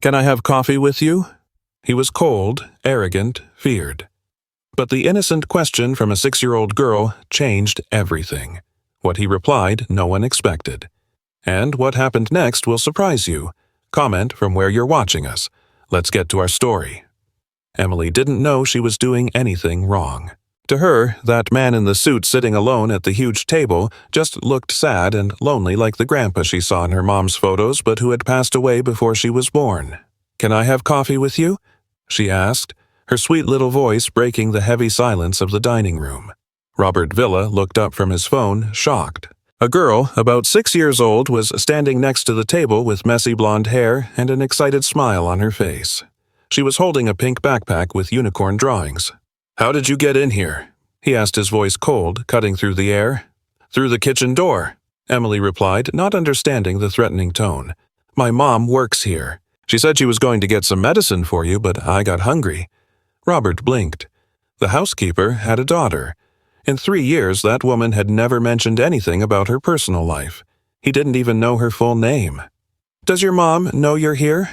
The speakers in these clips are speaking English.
Can I have coffee with you? He was cold, arrogant, feared. But the innocent question from a 6-year-old girl changed everything. What he replied, no one expected. And what happened next will surprise you. Comment from where you're watching us. Let's get to our story. Emily didn't know she was doing anything wrong. To her, that man in the suit sitting alone at the huge table just looked sad and lonely like the grandpa she saw in her mom's photos but who had passed away before she was born. "Can I have coffee with you?" she asked, her sweet little voice breaking the heavy silence of the dining room. Robert Villa looked up from his phone, shocked. A girl, about 6 years old, was standing next to the table with messy blonde hair and an excited smile on her face. She was holding a pink backpack with unicorn drawings. "How did you get in here?" he asked, his voice cold, cutting through the air. "Through the kitchen door," Emily replied, not understanding the threatening tone. "My mom works here. She said she was going to get some medicine for you, but I got hungry." Robert blinked. The housekeeper had a daughter. In 3 years, that woman had never mentioned anything about her personal life. He didn't even know her full name. "Does your mom know you're here?"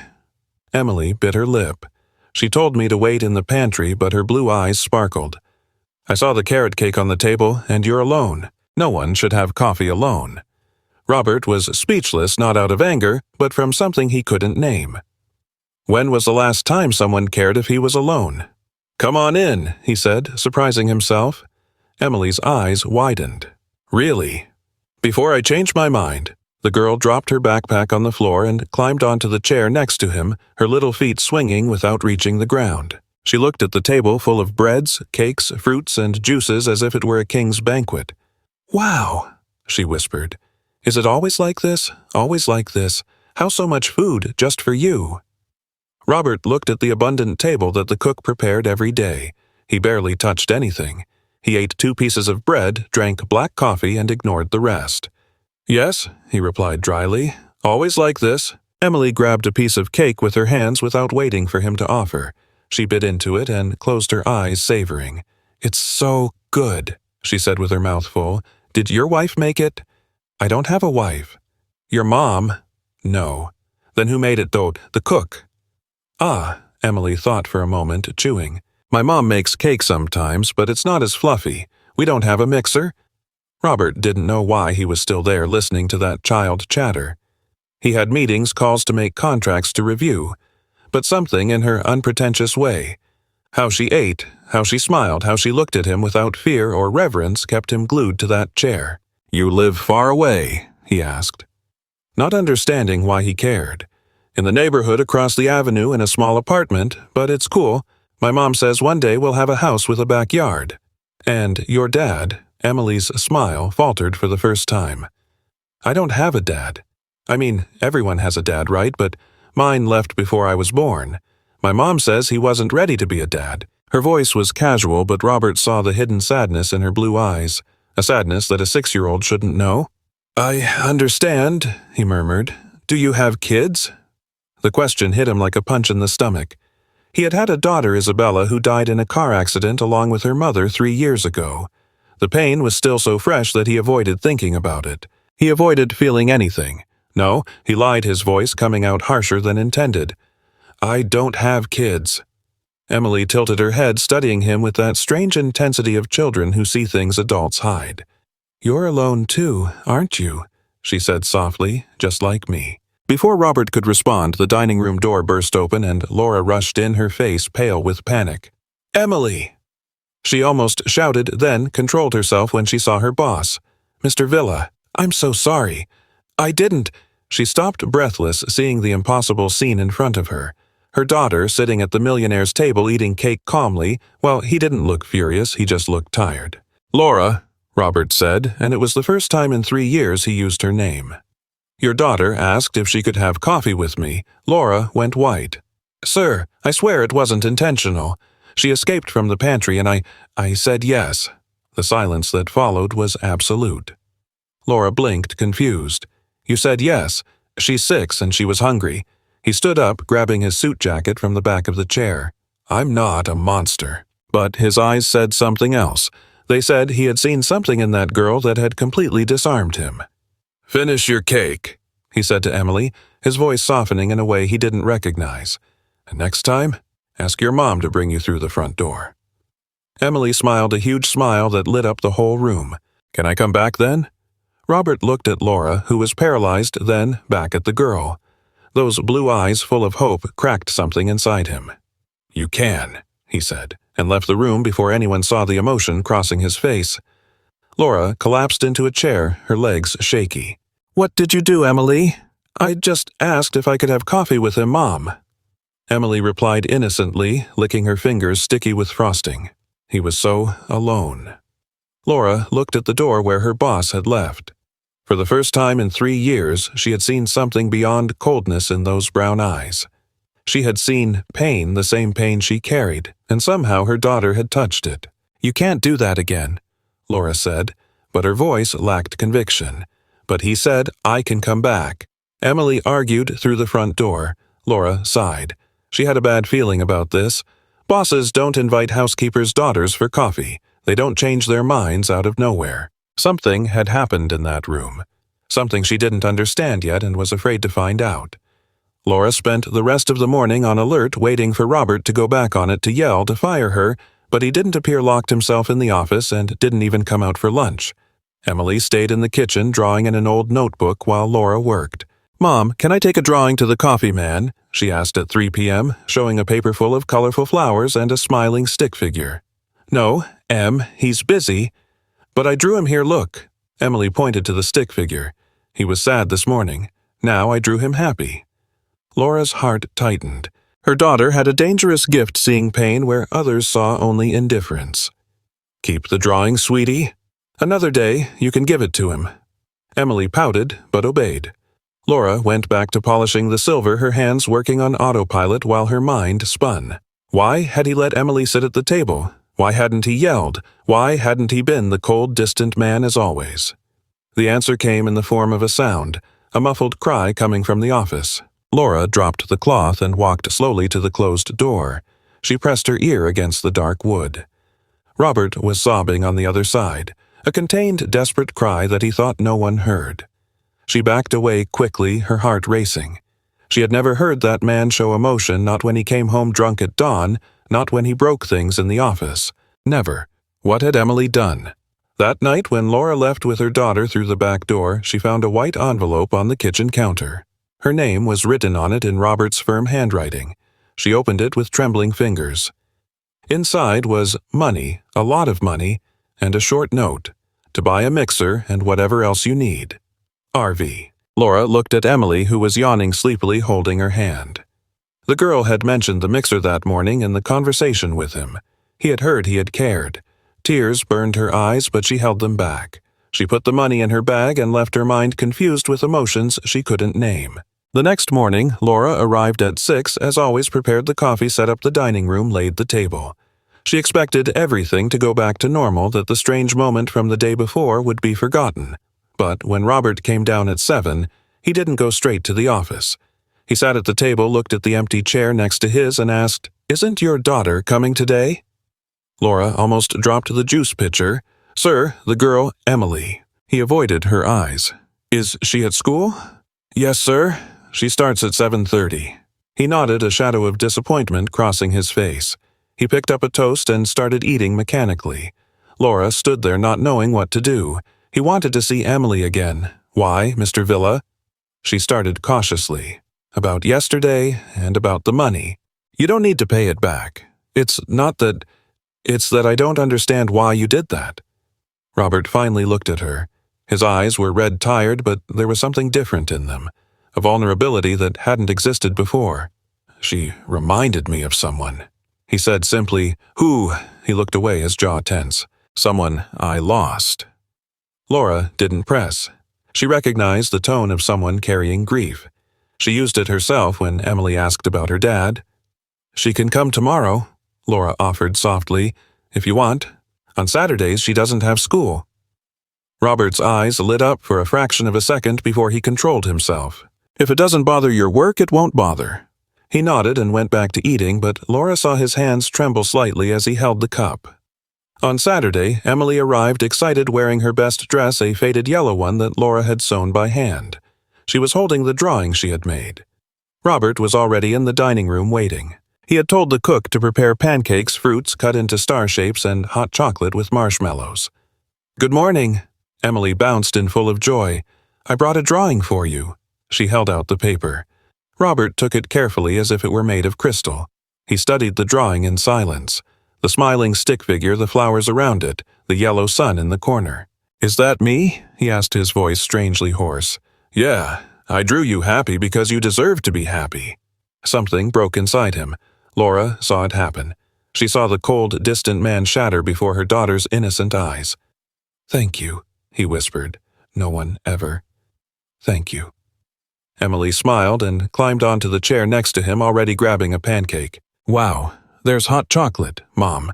Emily bit her lip. She told me to wait in the pantry, but her blue eyes sparkled. "I saw the carrot cake on the table, and you're alone. No one should have coffee alone." Robert was speechless, not out of anger, but from something he couldn't name. When was the last time someone cared if he was alone? "Come on in," he said, surprising himself. Emily's eyes widened. "Really?" "Before I change my mind." The girl dropped her backpack on the floor and climbed onto the chair next to him, her little feet swinging without reaching the ground. She looked at the table full of breads, cakes, fruits, and juices as if it were a king's banquet. "Wow," she whispered. "Is it always like this? Always like this? How so much food just for you?" Robert looked at the abundant table that the cook prepared every day. He barely touched anything. He ate 2 pieces of bread, drank black coffee, and ignored the rest. "Yes," he replied dryly. "Always like this." Emily grabbed a piece of cake with her hands without waiting for him to offer. She bit into it and closed her eyes, savoring. "It's so good," she said with her mouth full. "Did your wife make it?" "I don't have a wife." "Your mom?" "No." "Then who made it, though? The cook?" "Ah," Emily thought for a moment, chewing. "My mom makes cake sometimes, but it's not as fluffy. We don't have a mixer." Robert didn't know why he was still there listening to that child chatter. He had meetings, calls to make, contracts to review. But something in her unpretentious way, how she ate, how she smiled, how she looked at him without fear or reverence, kept him glued to that chair. "You live far away?" he asked. Not understanding why he cared. "In the neighborhood across the avenue in a small apartment, but it's cool. My mom says one day we'll have a house with a backyard." "And your dad?" Emily's smile faltered for the first time. "I don't have a dad. I mean, everyone has a dad, right? But mine left before I was born. My mom says he wasn't ready to be a dad." Her voice was casual, but Robert saw the hidden sadness in her blue eyes, a sadness that a 6-year-old shouldn't know. "I understand," he murmured. "Do you have kids?" The question hit him like a punch in the stomach. He had had a daughter, Isabella, who died in a car accident along with her mother 3 years ago. The pain was still so fresh that he avoided thinking about it. He avoided feeling anything. No, he lied, his voice coming out harsher than intended. "I don't have kids." Emily tilted her head, studying him with that strange intensity of children who see things adults hide. "You're alone too, aren't you?" she said softly, "just like me." Before Robert could respond, the dining room door burst open and Laura rushed in, her face pale with panic. "Emily!" She almost shouted, then controlled herself when she saw her boss. "Mr. Villa, I'm so sorry. I didn't—" She stopped breathless, seeing the impossible scene in front of her. Her daughter sitting at the millionaire's table eating cake calmly. Well, he didn't look furious, he just looked tired. "Laura," Robert said, and it was the first time in 3 years he used her name. "Your daughter asked if she could have coffee with me." Laura went white. "Sir, I swear it wasn't intentional. She escaped from the pantry and I said yes." The silence that followed was absolute. Laura blinked, confused. "You said yes. She's 6 and she was hungry." He stood up, grabbing his suit jacket from the back of the chair. "I'm not a monster." But his eyes said something else. They said he had seen something in that girl that had completely disarmed him. "Finish your cake," he said to Emily, his voice softening in a way he didn't recognize. "And next time, ask your mom to bring you through the front door." Emily smiled a huge smile that lit up the whole room. "Can I come back then?" Robert looked at Laura, who was paralyzed, then back at the girl. Those blue eyes full of hope cracked something inside him. "You can," he said, and left the room before anyone saw the emotion crossing his face. Laura collapsed into a chair, her legs shaky. "What did you do, Emily?" "I just asked if I could have coffee with him, Mom." Emily replied innocently, licking her fingers sticky with frosting. He was so alone. Laura looked at the door where her boss had left. For the first time in 3 years, she had seen something beyond coldness in those brown eyes. She had seen pain, the same pain she carried, and somehow her daughter had touched it. "You can't do that again," Laura said, but her voice lacked conviction. "But he said, I can come back." Emily argued through the front door. Laura sighed. She had a bad feeling about this. Bosses don't invite housekeepers' daughters for coffee. They don't change their minds out of nowhere. Something had happened in that room. Something she didn't understand yet and was afraid to find out. Laura spent the rest of the morning on alert waiting for Robert to go back on it to yell to fire her, but he didn't appear, locked himself in the office, and didn't even come out for lunch. Emily stayed in the kitchen drawing in an old notebook while Laura worked. "Mom, can I take a drawing to the coffee man?" she asked at 3 p.m., showing a paper full of colorful flowers and a smiling stick figure. "No, Em, he's busy." "But I drew him here, look." Emily pointed to the stick figure. "He was sad this morning. Now I drew him happy." Laura's heart tightened. Her daughter had a dangerous gift seeing pain where others saw only indifference. "Keep the drawing, sweetie. Another day, you can give it to him." Emily pouted, but obeyed. Laura went back to polishing the silver, her hands working on autopilot while her mind spun. Why had he let Emily sit at the table? Why hadn't he yelled? Why hadn't he been the cold, distant man as always? The answer came in the form of a sound, a muffled cry coming from the office. Laura dropped the cloth and walked slowly to the closed door. She pressed her ear against the dark wood. Robert was sobbing on the other side, a contained, desperate cry that he thought no one heard. She backed away quickly, her heart racing. She had never heard that man show emotion, not when he came home drunk at dawn, not when he broke things in the office. Never. What had Emily done? That night, when Laura left with her daughter through the back door, she found a white envelope on the kitchen counter. Her name was written on it in Robert's firm handwriting. She opened it with trembling fingers. Inside was money, a lot of money, and a short note, to buy a mixer and whatever else you need. RV. Laura looked at Emily, who was yawning sleepily, holding her hand. The girl had mentioned the mixer that morning in the conversation with him. He had heard he had cared. Tears burned her eyes, but she held them back. She put the money in her bag and left her mind confused with emotions she couldn't name. The next morning, Laura arrived at 6, as always, prepared the coffee, set up the dining room, laid the table. She expected everything to go back to normal, that the strange moment from the day before would be forgotten. But when Robert came down at 7, he didn't go straight to the office. He sat at the table, looked at the empty chair next to his, and asked, "Isn't your daughter coming today?" Laura almost dropped the juice pitcher. "Sir, the girl, Emily." He avoided her eyes. "Is she at school?" "Yes, sir. She starts at 7:30. He nodded, a shadow of disappointment crossing his face. He picked up a toast and started eating mechanically. Laura stood there not knowing what to do. He wanted to see Emily again. "Why, Mr. Villa?" She started cautiously. "About yesterday and about the money. You don't need to pay it back. It's that I don't understand why you did that." Robert finally looked at her. His eyes were red tired, but there was something different in them, a vulnerability that hadn't existed before. "She reminded me of someone," he said simply. "Who?" He looked away, his jaw tense. "Someone I lost." Laura didn't press. She recognized the tone of someone carrying grief. She used it herself when Emily asked about her dad. "She can come tomorrow," Laura offered softly, "if you want. On Saturdays she doesn't have school." Robert's eyes lit up for a fraction of a second before he controlled himself. "If it doesn't bother your work, it won't bother." He nodded and went back to eating, but Laura saw his hands tremble slightly as he held the cup. On Saturday, Emily arrived excited, wearing her best dress, a faded yellow one that Laura had sewn by hand. She was holding the drawing she had made. Robert was already in the dining room waiting. He had told the cook to prepare pancakes, fruits cut into star shapes, and hot chocolate with marshmallows. "Good morning." Emily bounced in full of joy. "I brought a drawing for you." She held out the paper. Robert took it carefully as if it were made of crystal. He studied the drawing in silence. The smiling stick figure, the flowers around it, the yellow sun in the corner. "Is that me?" he asked, his voice strangely hoarse. "Yeah, I drew you happy because you deserve to be happy." Something broke inside him. Laura saw it happen. She saw the cold, distant man shatter before her daughter's innocent eyes. "Thank you," he whispered. "No one ever. Thank you." Emily smiled and climbed onto the chair next to him, already grabbing a pancake. "Wow, there's hot chocolate, Mom.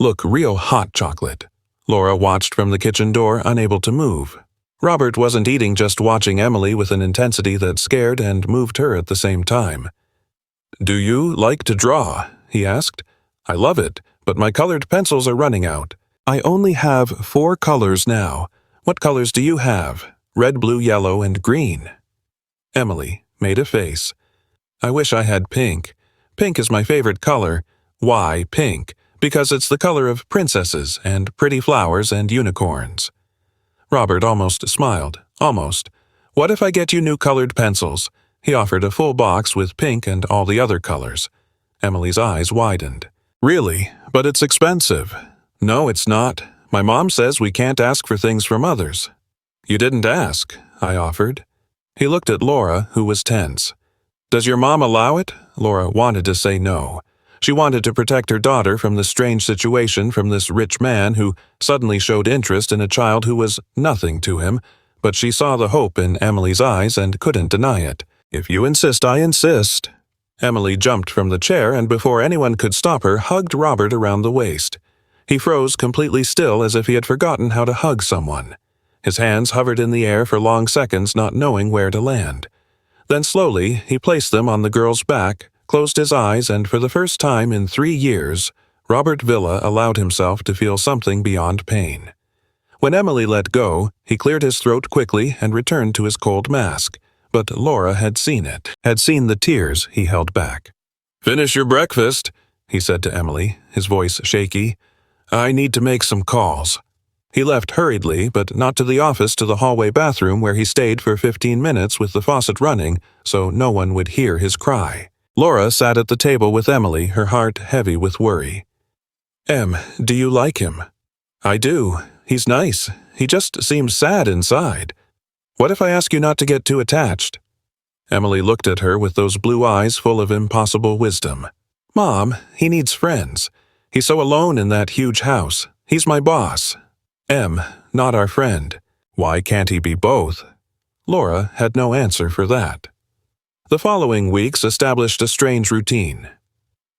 Look, real hot chocolate." Laura watched from the kitchen door, unable to move. Robert wasn't eating, just watching Emily with an intensity that scared and moved her at the same time. "Do you like to draw?" he asked. "I love it, but my colored pencils are running out. I only have 4 colors now. What colors do you have? Red, blue, yellow, and green." Emily made a face. "I wish I had pink. Pink is my favorite color. Why pink? Because it's the color of princesses and pretty flowers and unicorns." Robert almost smiled. Almost. "What if I get you new colored pencils?" He offered a full box with pink and all the other colors. Emily's eyes widened. "Really? But it's expensive." "No, it's not. My mom says we can't ask for things from others." "You didn't ask," I offered. He looked at Laura, who was tense. "Does your mom allow it?" Laura wanted to say no. She wanted to protect her daughter from the strange situation from this rich man who suddenly showed interest in a child who was nothing to him, but she saw the hope in Emily's eyes and couldn't deny it. "If you insist, I insist." Emily jumped from the chair and before anyone could stop her, hugged Robert around the waist. He froze completely still as if he had forgotten how to hug someone. His hands hovered in the air for long seconds, not knowing where to land. Then slowly, he placed them on the girl's back, closed his eyes, and for the first time in 3 years, Robert Villa allowed himself to feel something beyond pain. When Emily let go, he cleared his throat quickly and returned to his cold mask. But Laura had seen it, had seen the tears he held back. "Finish your breakfast," he said to Emily, his voice shaky. "I need to make some calls." He left hurriedly, but not to the office, to the hallway bathroom where he stayed for 15 minutes with the faucet running so no one would hear his cry. Laura sat at the table with Emily, her heart heavy with worry. "Em, do you like him?" "I do. He's nice. He just seems sad inside. What if I ask you not to get too attached?" Emily looked at her with those blue eyes full of impossible wisdom. "Mom, he needs friends. He's so alone in that huge house. He's my boss. Em, not our friend. Why can't he be both?" Laura had no answer for that. The following weeks established a strange routine.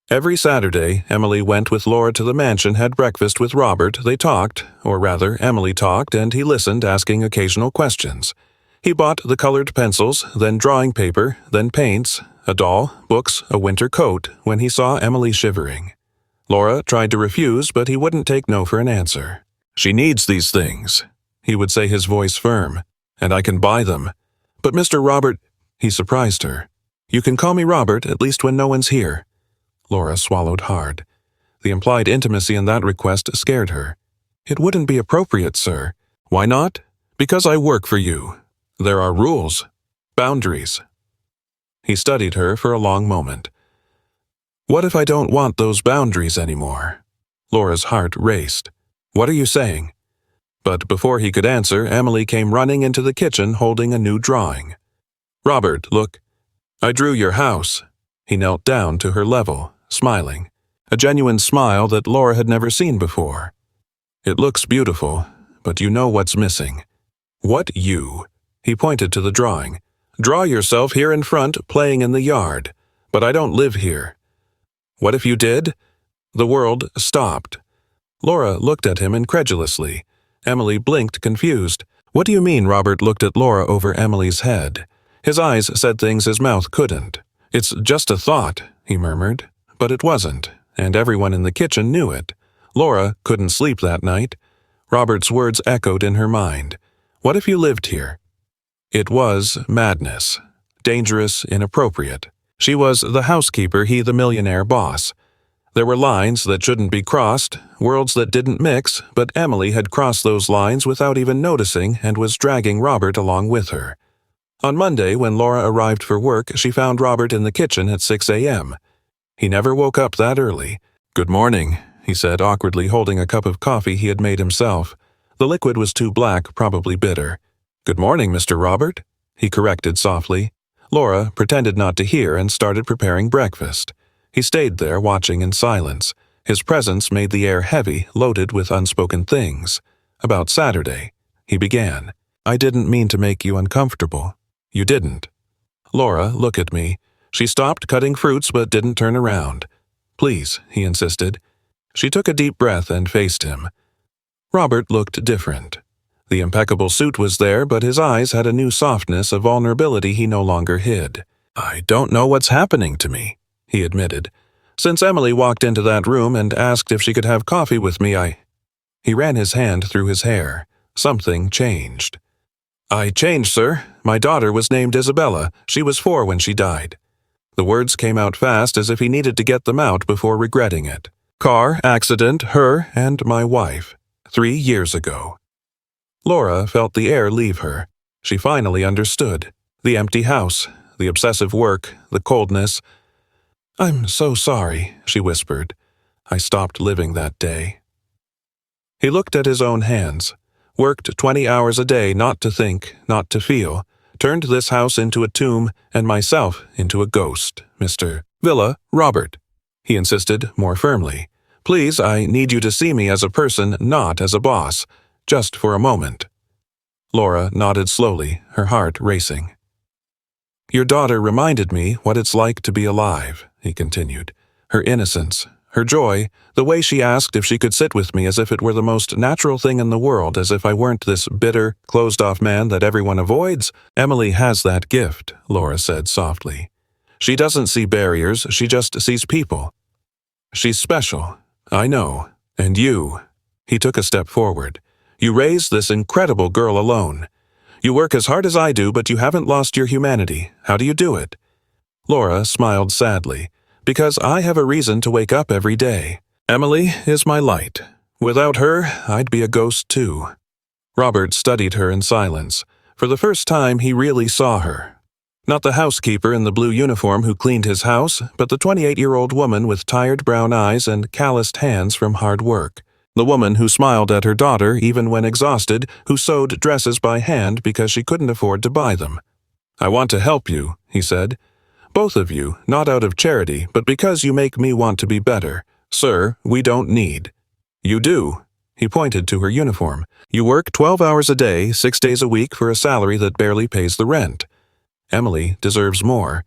Every Saturday, Emily went with Laura to the mansion, had breakfast with Robert. They talked, or rather, Emily talked, and he listened, asking occasional questions. He bought the colored pencils, then drawing paper, then paints, a doll, books, a winter coat, when he saw Emily shivering. Laura tried to refuse, but he wouldn't take no for an answer. "She needs these things," he would say, his voice firm, "and I can buy them. But Mr. Robert—" He surprised her. "You can call me Robert, at least when no one's here." Laura swallowed hard. The implied intimacy in that request scared her. "It wouldn't be appropriate, sir." "Why not?" "Because I work for you. There are rules. Boundaries." He studied her for a long moment. "What if I don't want those boundaries anymore?" Laura's heart raced. "What are you saying?" But before he could answer, Emily came running into the kitchen holding a new drawing. "Robert, look. I drew your house." He knelt down to her level, smiling. A genuine smile that Laura had never seen before. "It looks beautiful, but you know what's missing." "What you?" He pointed to the drawing. "Draw yourself here in front, playing in the yard. But I don't live here." "What if you did?" The world stopped. Laura looked at him incredulously. Emily blinked, confused. "What do you mean?" Robert looked at Laura over Emily's head. His eyes said things his mouth couldn't. "It's just a thought," he murmured. But it wasn't, and everyone in the kitchen knew it. Laura couldn't sleep that night. Robert's words echoed in her mind. "What if you lived here?" It was madness. Dangerous, inappropriate. She was the housekeeper, he the millionaire boss. There were lines that shouldn't be crossed, worlds that didn't mix, but Emily had crossed those lines without even noticing and was dragging Robert along with her. On Monday, when Laura arrived for work, she found Robert in the kitchen at 6 a.m. He never woke up that early. "Good morning," he said, awkwardly holding a cup of coffee he had made himself. The liquid was too black, probably bitter. "Good morning, Mr. Robert," he corrected softly. Laura pretended not to hear and started preparing breakfast. He stayed there, watching in silence. His presence made the air heavy, loaded with unspoken things. "About Saturday," he began. "I didn't mean to make you uncomfortable." "You didn't." "Laura, look at me." She stopped cutting fruits but didn't turn around. "Please," he insisted. She took a deep breath and faced him. Robert looked different. The impeccable suit was there, but his eyes had a new softness, a vulnerability he no longer hid. "I don't know what's happening to me," he admitted. "Since Emily walked into that room and asked if she could have coffee with me, He ran his hand through his hair. Something changed. "I changed, sir. My daughter was named Isabella. She was 4 when she died." The words came out fast, as if he needed to get them out before regretting it. "Car, accident, her, and my wife. 3 years ago." Laura felt the air leave her. She finally understood. The empty house, the obsessive work, the coldness. "I'm so sorry," she whispered. "I stopped living that day." He looked at his own hands. Worked 20 hours a day not to think, not to feel. Turned this house into a tomb and myself into a ghost, Mr. Robert, he insisted more firmly. "Please, I need you to see me as a person, not as a boss. Just for a moment." Laura nodded slowly, her heart racing. "Your daughter reminded me what it's like to be alive," he continued. "Her innocence, her joy, the way she asked if she could sit with me as if it were the most natural thing in the world, as if I weren't this bitter, closed-off man that everyone avoids." "Emily has that gift," Laura said softly. "She doesn't see barriers, she just sees people. She's special, I know, and you." He took a step forward. "You raised this incredible girl alone. You work as hard as I do, but you haven't lost your humanity. How do you do it?" Laura smiled sadly. "Because I have a reason to wake up every day. Emily is my light. Without her, I'd be a ghost too." Robert studied her in silence. For the first time, he really saw her. Not the housekeeper in the blue uniform who cleaned his house, but the 28-year-old woman with tired brown eyes and calloused hands from hard work. The woman who smiled at her daughter even when exhausted, who sewed dresses by hand because she couldn't afford to buy them. "I want to help you," he said. "Both of you, not out of charity, but because you make me want to be better. Sir, we don't need." "You do." He pointed to her uniform. "You work 12 hours a day, 6 days a week for a salary that barely pays the rent. Emily deserves more.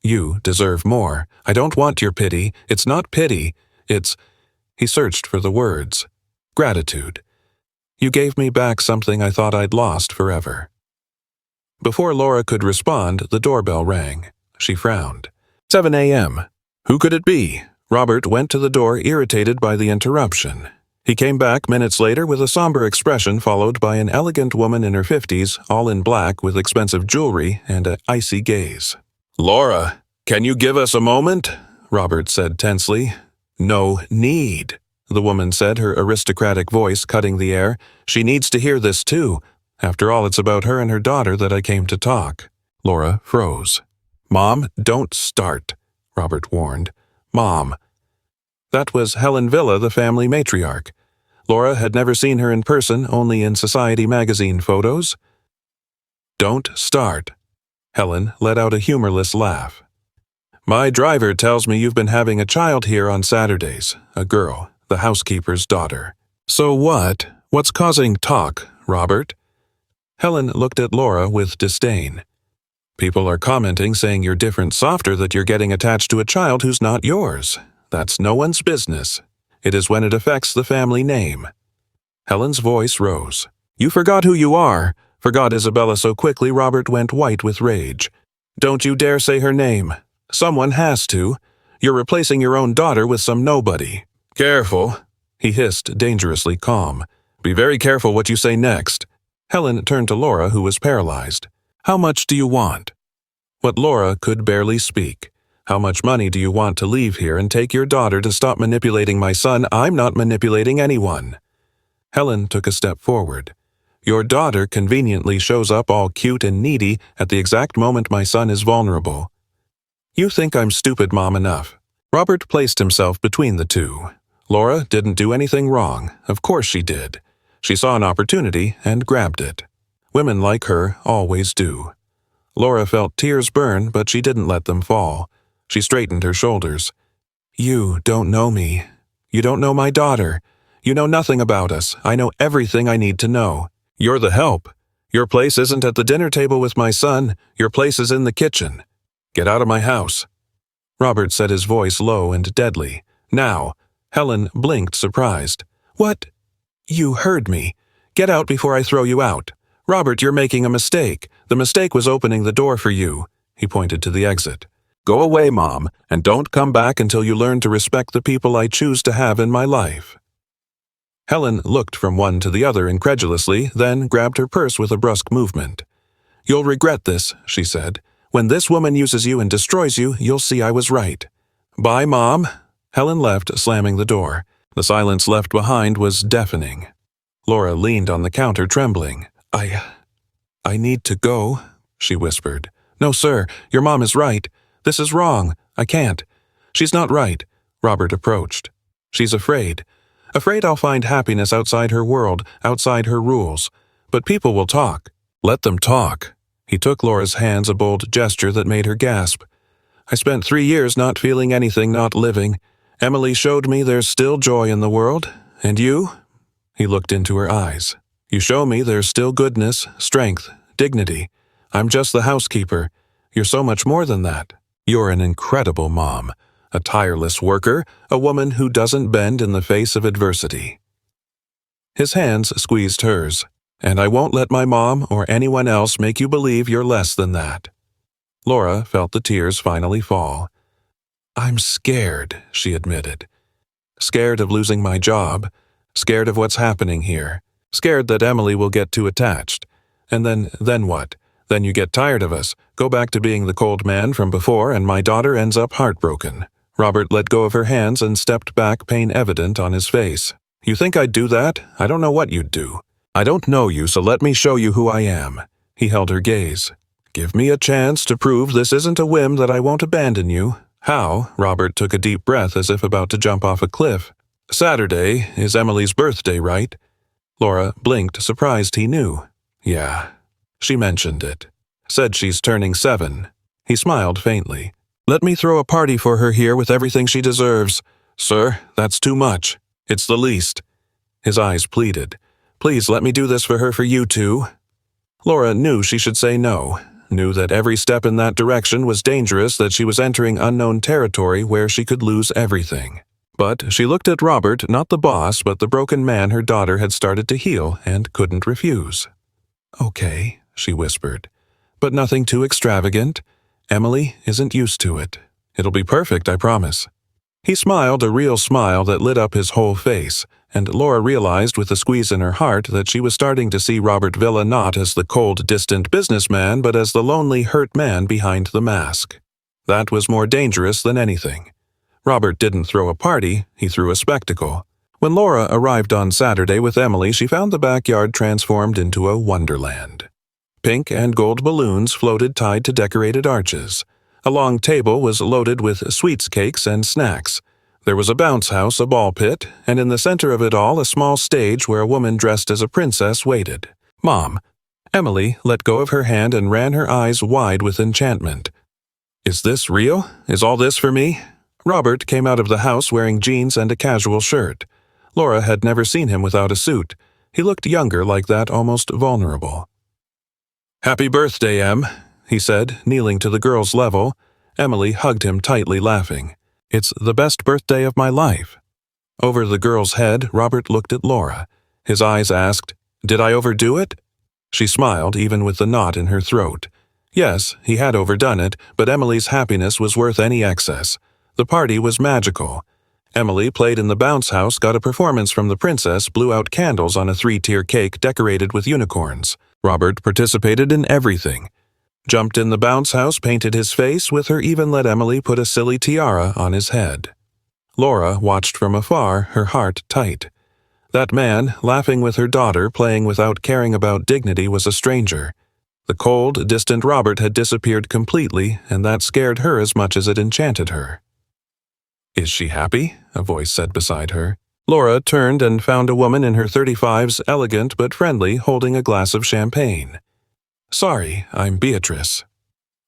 You deserve more. I don't want your pity. It's not pity. It's—" He searched for the words. "Gratitude. You gave me back something I thought I'd lost forever." Before Laura could respond, the doorbell rang. She frowned. 7 a.m. Who could it be? Robert went to the door, irritated by the interruption. He came back minutes later with a somber expression, followed by an elegant woman in her 50s, all in black with expensive jewelry and an icy gaze. "Laura, can you give us a moment?" Robert said tensely. "No need," the woman said, her aristocratic voice cutting the air. "She needs to hear this too. After all, it's about her and her daughter that I came to talk." Laura froze. "Mom, don't start," Robert warned. "Mom." That was Helen Villa, the family matriarch. Laura had never seen her in person, only in Society magazine photos. "Don't start." Helen let out a humorless laugh. "My driver tells me you've been having a child here on Saturdays, a girl, the housekeeper's daughter." "So what? What's causing talk, Robert?" Helen looked at Laura with disdain. "People are commenting saying you're different, softer, that you're getting attached to a child who's not yours. That's no one's business. It is when it affects the family name." Helen's voice rose. "You forgot who you are." Forgot Isabella so quickly Robert went white with rage. "Don't you dare say her name. Someone has to. You're replacing your own daughter with some nobody." "Careful," he hissed, dangerously calm. "Be very careful what you say next." Helen turned to Laura, who was paralyzed. How much do you want?" What Laura could barely speak. "How much money do you want to leave here and take your daughter to stop manipulating my son? I'm not manipulating anyone." Helen took a step forward. "Your daughter conveniently shows up all cute and needy at the exact moment my son is vulnerable. You think I'm stupid, Mom, enough." Robert placed himself between the two. Laura didn't do anything wrong. Of course she did. She saw an opportunity and grabbed it. Women like her always do. Laura felt tears burn, but she didn't let them fall. She straightened her shoulders. "You don't know me. You don't know my daughter. You know nothing about us. I know everything I need to know. You're the help. Your place isn't at the dinner table with my son. Your place is in the kitchen. Get out of my house." Robert set his voice low and deadly. "Now." Helen blinked, surprised. "What? You heard me. Get out before I throw you out. Robert, you're making a mistake. The mistake was opening the door for you." He pointed to the exit. "Go away, Mom, and don't come back until you learn to respect the people I choose to have in my life." Helen looked from one to the other incredulously, then grabbed her purse with a brusque movement. "You'll regret this," she said. "When this woman uses you and destroys you, you'll see I was right. Bye, Mom." Helen left, slamming the door. The silence left behind was deafening. Laura leaned on the counter, trembling. I need to go," she whispered. "No, sir, your mom is right. This is wrong. I can't. She's not right." Robert approached. "She's afraid. Afraid I'll find happiness outside her world, outside her rules. But people will talk. Let them talk." He took Laura's hands, a bold gesture that made her gasp. "I spent 3 years not feeling anything, not living. Emily showed me there's still joy in the world. And you?" He looked into her eyes. "You show me there's still goodness, strength, dignity. I'm just the housekeeper. You're so much more than that. You're an incredible mom, a tireless worker, a woman who doesn't bend in the face of adversity." His hands squeezed hers. "And I won't let my mom or anyone else make you believe you're less than that." Laura felt the tears finally fall. "I'm scared," she admitted. "Scared of losing my job. Scared of what's happening here. Scared that Emily will get too attached. And then what? Then you get tired of us, go back to being the cold man from before, and my daughter ends up heartbroken." Robert let go of her hands and stepped back, pain evident on his face. "You think I'd do that? I don't know what you'd do. I don't know you, so let me show you who I am." He held her gaze. "Give me a chance to prove this isn't a whim, that I won't abandon you." "How?" Robert took a deep breath as if about to jump off a cliff. "Saturday is Emily's birthday, right?" Laura blinked, surprised he knew. "Yeah." She mentioned it. "Said she's turning 7. He smiled faintly. "Let me throw a party for her here with everything she deserves." "Sir, that's too much. It's the least." His eyes pleaded. "Please let me do this for her, for you too." Laura knew she should say no, knew that every step in that direction was dangerous, that she was entering unknown territory where she could lose everything. But she looked at Robert, not the boss, but the broken man her daughter had started to heal, and couldn't refuse. "Okay," she whispered. "But nothing too extravagant. Emily isn't used to it. It'll be perfect, I promise." He smiled, a real smile that lit up his whole face, and Laura realized with a squeeze in her heart that she was starting to see Robert Villa not as the cold, distant businessman, but as the lonely, hurt man behind the mask. That was more dangerous than anything. Robert didn't throw a party, he threw a spectacle. When Laura arrived on Saturday with Emily, she found the backyard transformed into a wonderland. Pink and gold balloons floated tied to decorated arches. A long table was loaded with sweets, cakes, and snacks. There was a bounce house, a ball pit, and in the center of it all a small stage where a woman dressed as a princess waited. "Mom." Emily let go of her hand and ran her eyes wide with enchantment. "Is this real? Is all this for me?" Robert came out of the house wearing jeans and a casual shirt. Laura had never seen him without a suit. He looked younger, like that, almost vulnerable. "Happy birthday, Em," he said, kneeling to the girl's level. Emily hugged him tightly, laughing. "It's the best birthday of my life." Over the girl's head, Robert looked at Laura. His eyes asked, "Did I overdo it?" She smiled, even with the knot in her throat. Yes, he had overdone it, but Emily's happiness was worth any excess. The party was magical. Emily played in the bounce house, got a performance from the princess, blew out candles on a 3-tier cake decorated with unicorns. Robert participated in everything. jumped in the bounce house, painted his face with her, even let Emily put a silly tiara on his head. Laura watched from afar, her heart tight. That man, laughing with her daughter, playing without caring about dignity, was a stranger. The cold, distant Robert had disappeared completely, and that scared her as much as it enchanted her. "Is she happy?" a voice said beside her. Laura turned and found a woman in her 35s, elegant but friendly, holding a glass of champagne. "Sorry, I'm Beatrice."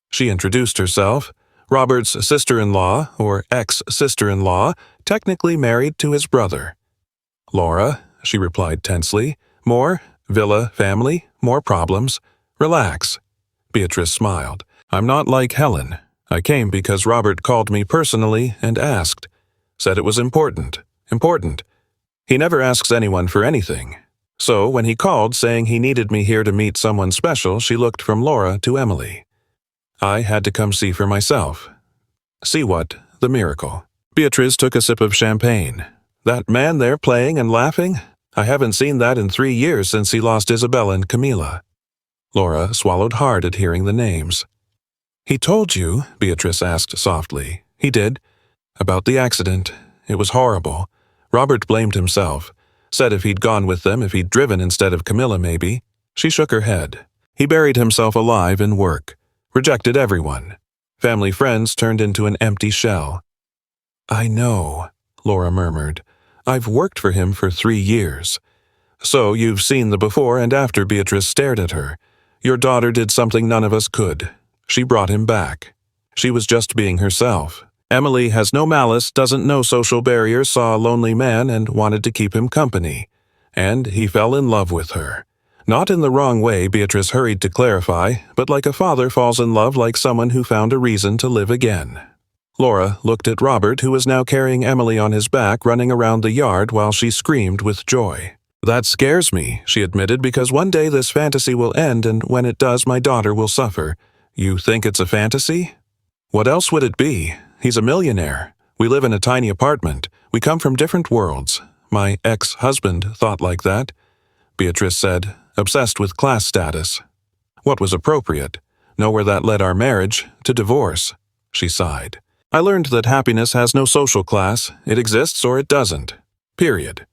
She introduced herself, Robert's sister-in-law, or ex-sister-in-law, technically married to his brother. "Laura," she replied tensely. "More? Villa, family, more problems. Relax." Beatrice smiled. "I'm not like Helen. I came because Robert called me personally and asked. Said it was important. Important. He never asks anyone for anything. So when he called saying he needed me here to meet someone special, she looked from Laura to Emily. I had to come see for myself. See what? The miracle." Beatrice took a sip of champagne. "That man there playing and laughing? I haven't seen that in 3 years since he lost Isabella and Camilla." Laura swallowed hard at hearing the names. "He told you?" Beatrice asked softly. "He did. About the accident. It was horrible. Robert blamed himself. Said if he'd gone with them, if he'd driven instead of Camilla maybe." She shook her head. "He buried himself alive in work. Rejected everyone. Family friends turned into an empty shell." "I know," Laura murmured. "I've worked for him for 3 years." "So you've seen the before and after." Beatrice stared at her. "Your daughter did something none of us could. She brought him back. She was just being herself. Emily has no malice, doesn't know social barriers, saw a lonely man and wanted to keep him company. And he fell in love with her. Not in the wrong way," Beatrice hurried to clarify, "but like a father falls in love, like someone who found a reason to live again." Laura looked at Robert, who was now carrying Emily on his back, running around the yard while she screamed with joy. "That scares me," she admitted, "because one day this fantasy will end, and when it does, my daughter will suffer." "You think it's a fantasy?" "What else would it be? He's a millionaire. We live in a tiny apartment. We come from different worlds. My ex-husband thought like that," Beatrice said, obsessed with class status. "What was appropriate? Know where that led our marriage? To divorce." She sighed. "I learned that happiness has no social class. It exists or it doesn't. Period.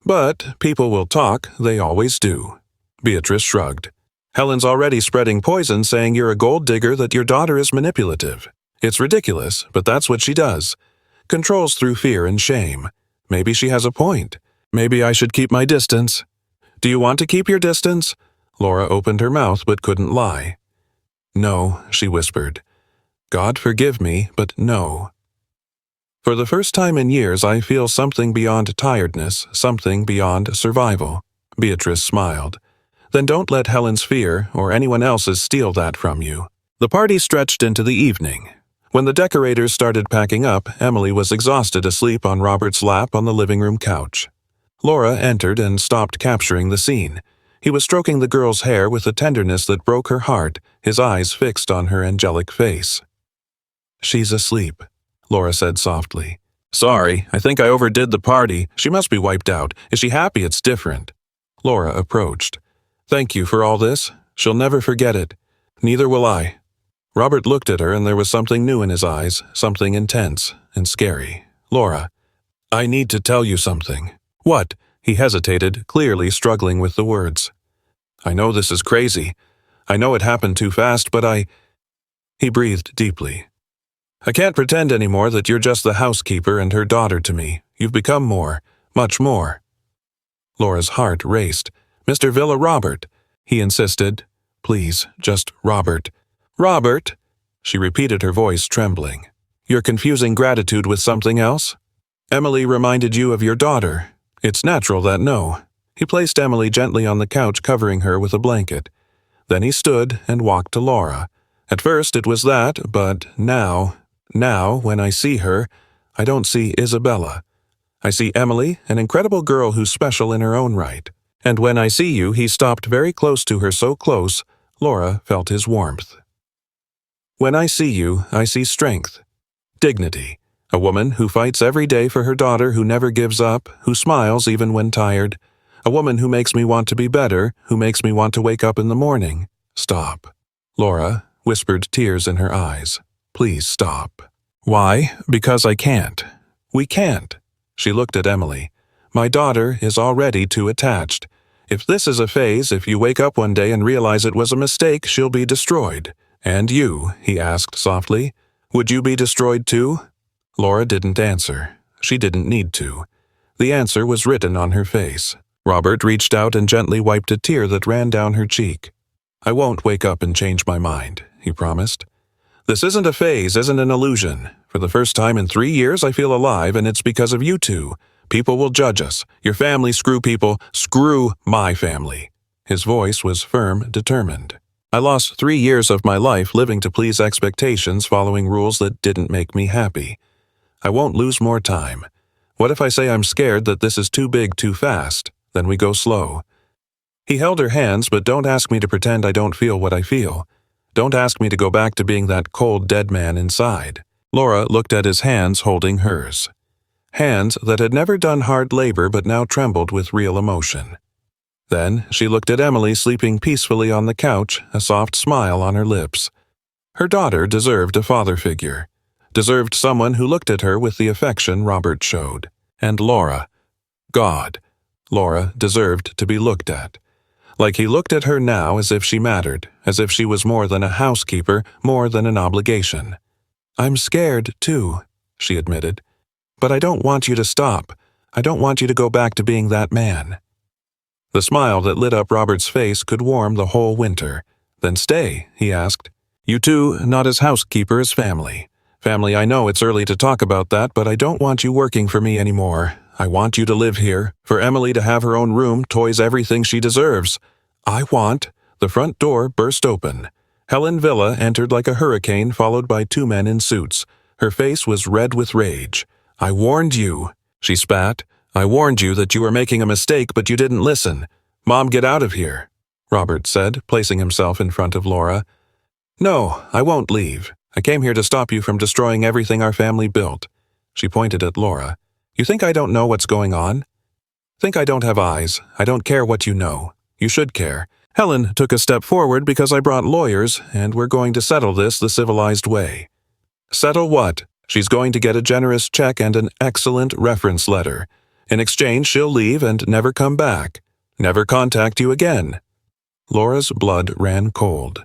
But people will talk, they always do." Beatrice shrugged. "Helen's already spreading poison, saying you're a gold digger, that your daughter is manipulative. It's ridiculous, but that's what she does. Controls through fear and shame. Maybe she has a point. Maybe I should keep my distance." "Do you want to keep your distance?" Laura opened her mouth but couldn't lie. "No," she whispered. "God forgive me, but no. For the first time in years, I feel something beyond tiredness, something beyond survival." Beatrice smiled. "Then don't let Helen's fear or anyone else's steal that from you." The party stretched into the evening. When the decorators started packing up, Emily was exhausted, asleep on Robert's lap on the living room couch. Laura entered and stopped capturing the scene. He was stroking the girl's hair with a tenderness that broke her heart, his eyes fixed on her angelic face. "She's asleep," Laura said softly. "Sorry, I think I overdid the party. She must be wiped out. Is she happy? It's different." Laura approached. "Thank you for all this. She'll never forget it. Neither will I." Robert looked at her and there was something new in his eyes, something intense and scary. "Laura, I need to tell you something." "What?" He hesitated, clearly struggling with the words. "I know this is crazy. I know it happened too fast, but He breathed deeply. "I can't pretend anymore that you're just the housekeeper and her daughter to me. You've become more, much more." Laura's heart raced. "Mr. Villa Robert," he insisted. "Please, just Robert." "Robert?" She repeated, her voice trembling. "You're confusing gratitude with something else? Emily reminded you of your daughter. It's natural that no." He placed Emily gently on the couch, covering her with a blanket. Then he stood and walked to Laura. "At first it was that, but now, when I see her, I don't see Isabella. I see Emily, an incredible girl who's special in her own right. And when I see you," he stopped very close to her, so close, Laura felt his warmth. "When I see you, I see strength, dignity, a woman who fights every day for her daughter, who never gives up, who smiles even when tired, a woman who makes me want to be better, who makes me want to wake up in the morning." "Stop." "Laura, whispered, tears in her eyes. "Please stop." "Why? Because I can't." "We can't." She looked at Emily. "My daughter is already too attached. If this is a phase, if you wake up one day and realize it was a mistake, she'll be destroyed." "And you?" he asked softly. "Would you be destroyed too?" Laura didn't answer. She didn't need to. The answer was written on her face. Robert reached out and gently wiped a tear that ran down her cheek. "I won't wake up and change my mind," he promised. "This isn't a phase, isn't an illusion. For the first time in 3 years I feel alive, and it's because of you two. People will judge us. Your family, screw people. Screw my family." His voice was firm, determined. "I lost 3 years of my life living to please expectations, following rules that didn't make me happy. I won't lose more time. What if I say I'm scared that this is too big too fast? Then we go slow." He held her hands, "But don't ask me to pretend I don't feel what I feel. Don't ask me to go back to being that cold, dead man inside." Laura looked at his hands holding hers. Hands that had never done hard labor but now trembled with real emotion. Then she looked at Emily sleeping peacefully on the couch, a soft smile on her lips. Her daughter deserved a father figure, deserved someone who looked at her with the affection Robert showed. And Laura, God, Laura deserved to be looked at. Like he looked at her now, as if she mattered, as if she was more than a housekeeper, more than an obligation. "I'm scared, too," she admitted. "But I don't want you to stop. I don't want you to go back to being that man." The smile that lit up Robert's face could warm the whole winter. "Then stay," he asked. "You two, not as housekeeper, as family. Family, I know it's early to talk about that, but I don't want you working for me anymore. I want you to live here, for Emily to have her own room, toys, everything she deserves. I want—" The front door burst open. Helen Villa entered like a hurricane, followed by 2 men in suits. Her face was red with rage. "I warned you," she spat. "I warned you that you were making a mistake, but you didn't listen. Mom, get out of here," Robert said, placing himself in front of Laura. "No, I won't leave. I came here to stop you from destroying everything our family built." She pointed at Laura. "You think I don't know what's going on? Think I don't have eyes? I don't care what you know. You should care. Helen took a step forward because I brought lawyers, and we're going to settle this the civilized way." "Settle what?" "She's going to get a generous check and an excellent reference letter. In exchange, she'll leave and never come back. Never contact you again." Laura's blood ran cold.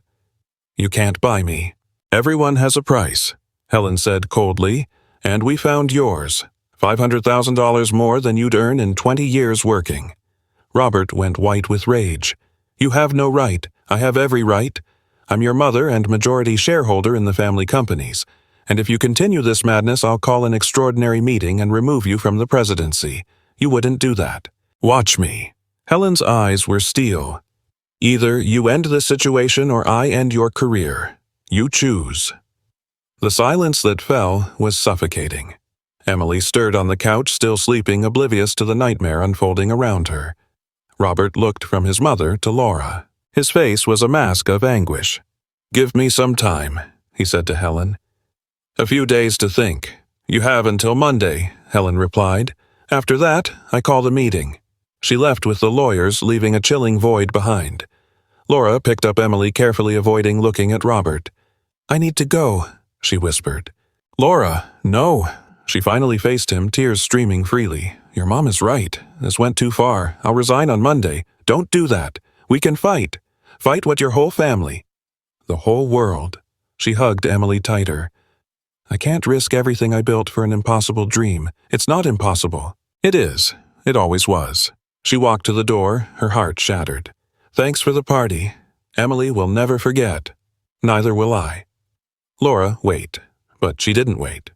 "You can't buy me. Everyone has a price," Helen said coldly, "and we found yours. $500,000 more than you'd earn in 20 years working." Robert went white with rage. "You have no right. I have every right. I'm your mother and majority shareholder in the family companies. And if you continue this madness, I'll call an extraordinary meeting and remove you from the presidency. You wouldn't do that. Watch me." Helen's eyes were steel. "Either you end this situation or I end your career. You choose." The silence that fell was suffocating. Emily stirred on the couch, still sleeping, oblivious to the nightmare unfolding around her. Robert looked from his mother to Laura. His face was a mask of anguish. "Give me some time," he said to Helen. "A few days to think." "You have until Monday," Helen replied. "After that, I call the meeting." She left with the lawyers, leaving a chilling void behind. Laura picked up Emily, carefully avoiding looking at Robert. "I need to go," she whispered. "Laura, no." She finally faced him, tears streaming freely. "Your mom is right. This went too far. I'll resign on Monday. Don't do that. We can fight. Fight what your whole family—" "The whole world." She hugged Emily tighter. "I can't risk everything I built for an impossible dream. It's not impossible." "It is. It always was." She walked to the door, her heart shattered. "Thanks for the party. Emily will never forget. Neither will I." Laura, wait. But she didn't wait.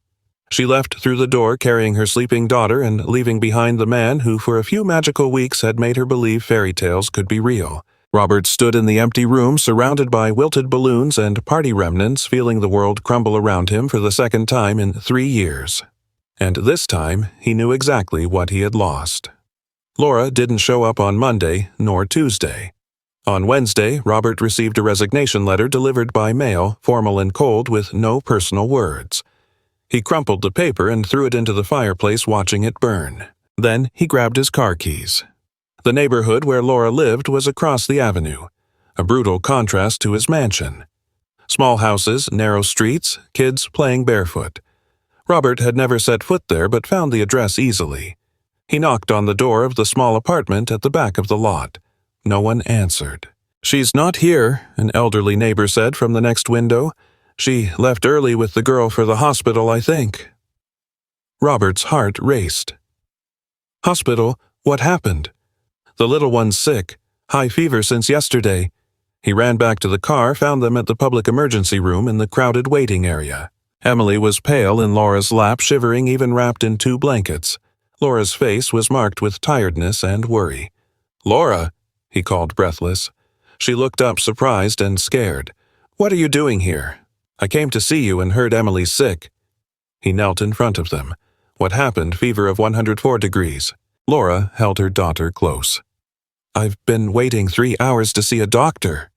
She left through the door carrying her sleeping daughter and leaving behind the man who for a few magical weeks had made her believe fairy tales could be real. Robert stood in the empty room surrounded by wilted balloons and party remnants, feeling the world crumble around him for the second time in 3 years. And this time, he knew exactly what he had lost. Laura didn't show up on Monday, nor Tuesday. On Wednesday, Robert received a resignation letter delivered by mail, formal and cold, with no personal words. He crumpled the paper and threw it into the fireplace, watching it burn. Then he grabbed his car keys. The neighborhood where Laura lived was across the avenue, a brutal contrast to his mansion. Small houses, narrow streets, kids playing barefoot. Robert had never set foot there but found the address easily. He knocked on the door of the small apartment at the back of the lot. No one answered. "She's not here," an elderly neighbor said from the next window. "She left early with the girl for the hospital, I think." Robert's heart raced. "Hospital? What happened?" "The little one's sick. High fever since yesterday." He ran back to the car, found them at the public emergency room in the crowded waiting area. Emily was pale in Laura's lap, shivering, even wrapped in 2 blankets. Laura's face was marked with tiredness and worry. "Laura," he called, breathless. She looked up, surprised and scared. "What are you doing here?" "I came to see you and heard Emily's sick." He knelt in front of them. "What happened? Fever of 104 degrees. Laura held her daughter close. "I've been waiting 3 hours to see a doctor."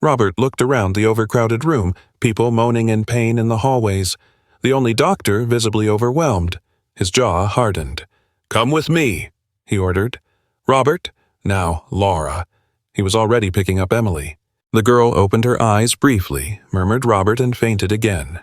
Robert looked around the overcrowded room, people moaning in pain in the hallways. The only doctor visibly overwhelmed. His jaw hardened. "Come with me," he ordered. "Robert, now Laura." He was already picking up Emily. The girl opened her eyes briefly, murmured Robert, and fainted again.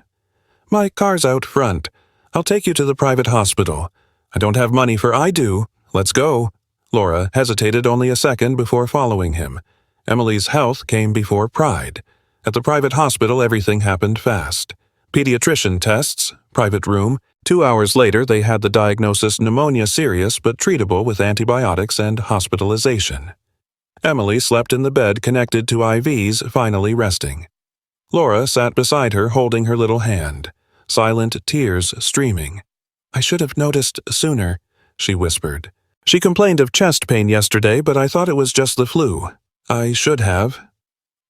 "My car's out front. I'll take you to the private hospital. I don't have money for I do. Let's go." Laura hesitated only a second before following him. Emily's health came before pride. At the private hospital, everything happened fast. Pediatrician tests, private room. 2 hours later, they had the diagnosis pneumonia, serious but treatable with antibiotics and hospitalization. Emily slept in the bed connected to IVs, finally resting. Laura sat beside her, holding her little hand, silent tears streaming. "I should have noticed sooner," she whispered. "She complained of chest pain yesterday, but I thought it was just the flu. I should have."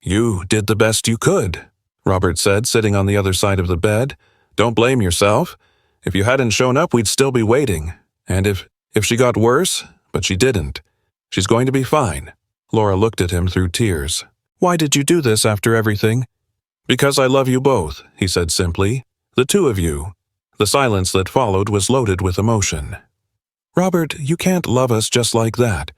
"You did the best you could," Robert said, sitting on the other side of the bed. "Don't blame yourself. If you hadn't shown up, we'd still be waiting. And if she got worse, but she didn't. She's going to be fine." Laura looked at him through tears. "Why did you do this after everything?" "Because I love you both," he said simply. "The 2 of you." The silence that followed was loaded with emotion. "Robert, you can't love us just like that.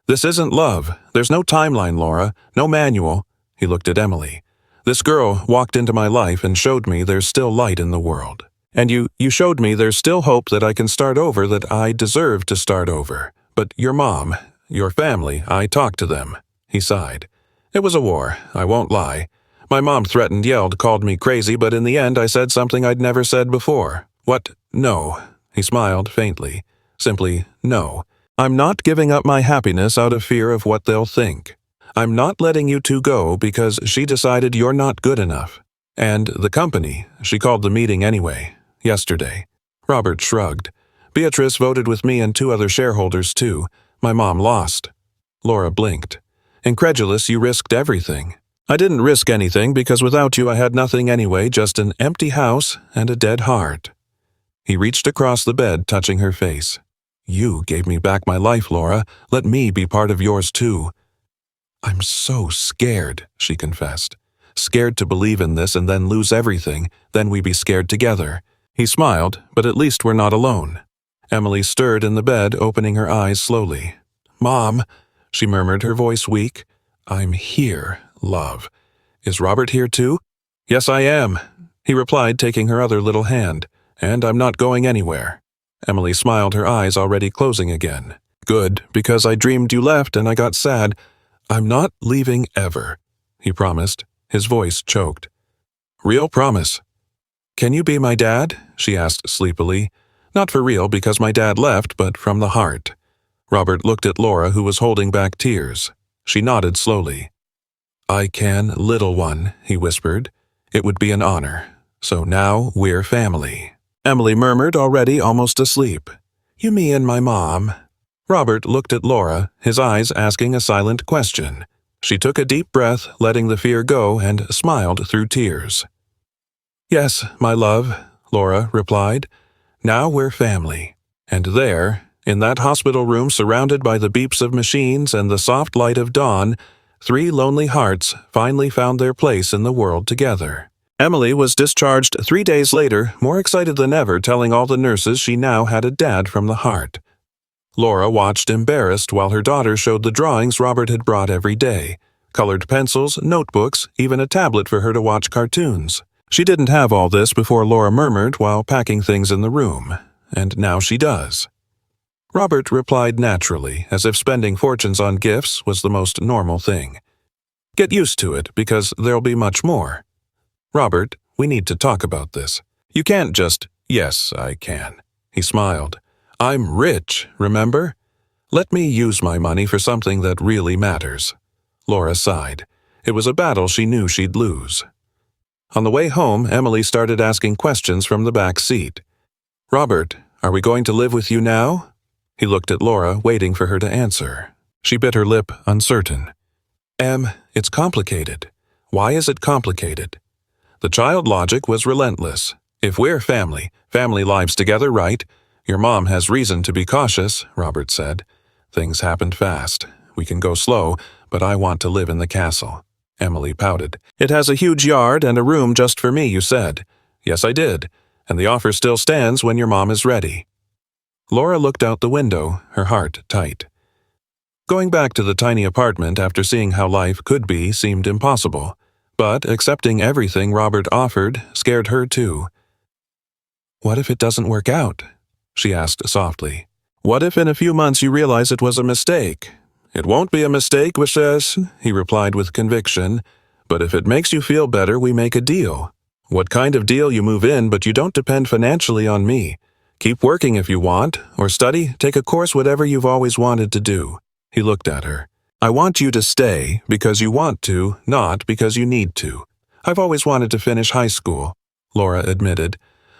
This isn't love. There's no timeline, Laura, no manual." He looked at Emily. "This girl walked into my life and showed me there's still light in the world. And you showed me there's still hope that I can start over, that I deserve to start over. But your mom, your family, I talked to them." He sighed. "It was a war, I won't lie. My mom threatened, yelled, called me crazy, but in the end I said something I'd never said before. What? No." He smiled faintly. Simply, no. "I'm not giving up my happiness out of fear of what they'll think. I'm not letting you 2 go because she decided you're not good enough. And the company, she called the meeting anyway, yesterday." Robert shrugged. "Beatrice voted with me and 2 other shareholders too. My mom lost." Laura blinked. "Incredulous, you risked everything." "I didn't risk anything because without you I had nothing anyway, just an empty house and a dead heart." He reached across the bed, touching her face. "You gave me back my life, Laura. Let me be part of yours too." "I'm so scared," she confessed. "Scared to believe in this and then lose everything, then we be scared together." He smiled, "But at least we're not alone." Emily stirred in the bed, opening her eyes slowly. "Mom," she murmured, her voice weak. "I'm here, love. Is Robert here too?" "Yes, I am," he replied, taking her other little hand. "And I'm not going anywhere." Emily smiled, her eyes already closing again. "Good, because I dreamed you left and I got sad. I'm not leaving ever," he promised. His voice choked. "Real promise." "Can you be my dad?" she asked sleepily. "Not for real, because my dad left, but from the heart." Robert looked at Laura, who was holding back tears. She nodded slowly. "I can, little one," he whispered. "It would be an honor. So now we're family." Emily murmured, already almost asleep. "You, me, and my mom." Robert looked at Laura, his eyes asking a silent question. She took a deep breath, letting the fear go, and smiled through tears. "Yes, my love," Laura replied. "Now we're family." And there, in that hospital room surrounded by the beeps of machines and the soft light of dawn, 3 lonely hearts finally found their place in the world together. Emily was discharged 3 days later, more excited than ever, telling all the nurses she now had a dad from the heart. Laura watched embarrassed while her daughter showed the drawings Robert had brought every day. colored pencils, notebooks, even a tablet for her to watch cartoons. She didn't have all this before Laura murmured while packing things in the room, and now she does. Robert replied naturally, as if spending fortunes on gifts was the most normal thing. Get used to it, because there'll be much more. Robert, we need to talk about this. You can't just, yes, I can. He smiled. I'm rich, remember? Let me use my money for something that really matters. Laura sighed. It was a battle she knew she'd lose. On the way home, Emily started asking questions from the back seat. Robert, are we going to live with you now? He looked at Laura, waiting for her to answer. She bit her lip, uncertain. It's complicated. Why is it complicated? The child logic was relentless. If we're family lives together, right? Your mom has reason to be cautious, Robert said. Things happened fast. We can go slow, but I want to live in the castle. Emily pouted. It has a huge yard and a room just for me, you said. Yes, I did. And the offer still stands when your mom is ready. Laura looked out the window, her heart tight. Going back to the tiny apartment after seeing how life could be seemed impossible, but accepting everything Robert offered scared her too. What if it doesn't work out? She asked softly. What if in a few months you realize it was a mistake? It won't be a mistake, Wishes, he replied with conviction. But if it makes you feel better, we make a deal. What kind of deal? You move in, but you don't depend financially on me. Keep working if you want, or study, take a course, whatever you've always wanted to do. He looked at her. I want you to stay because you want to, not because you need to. I've always wanted to finish high school, Laura admitted.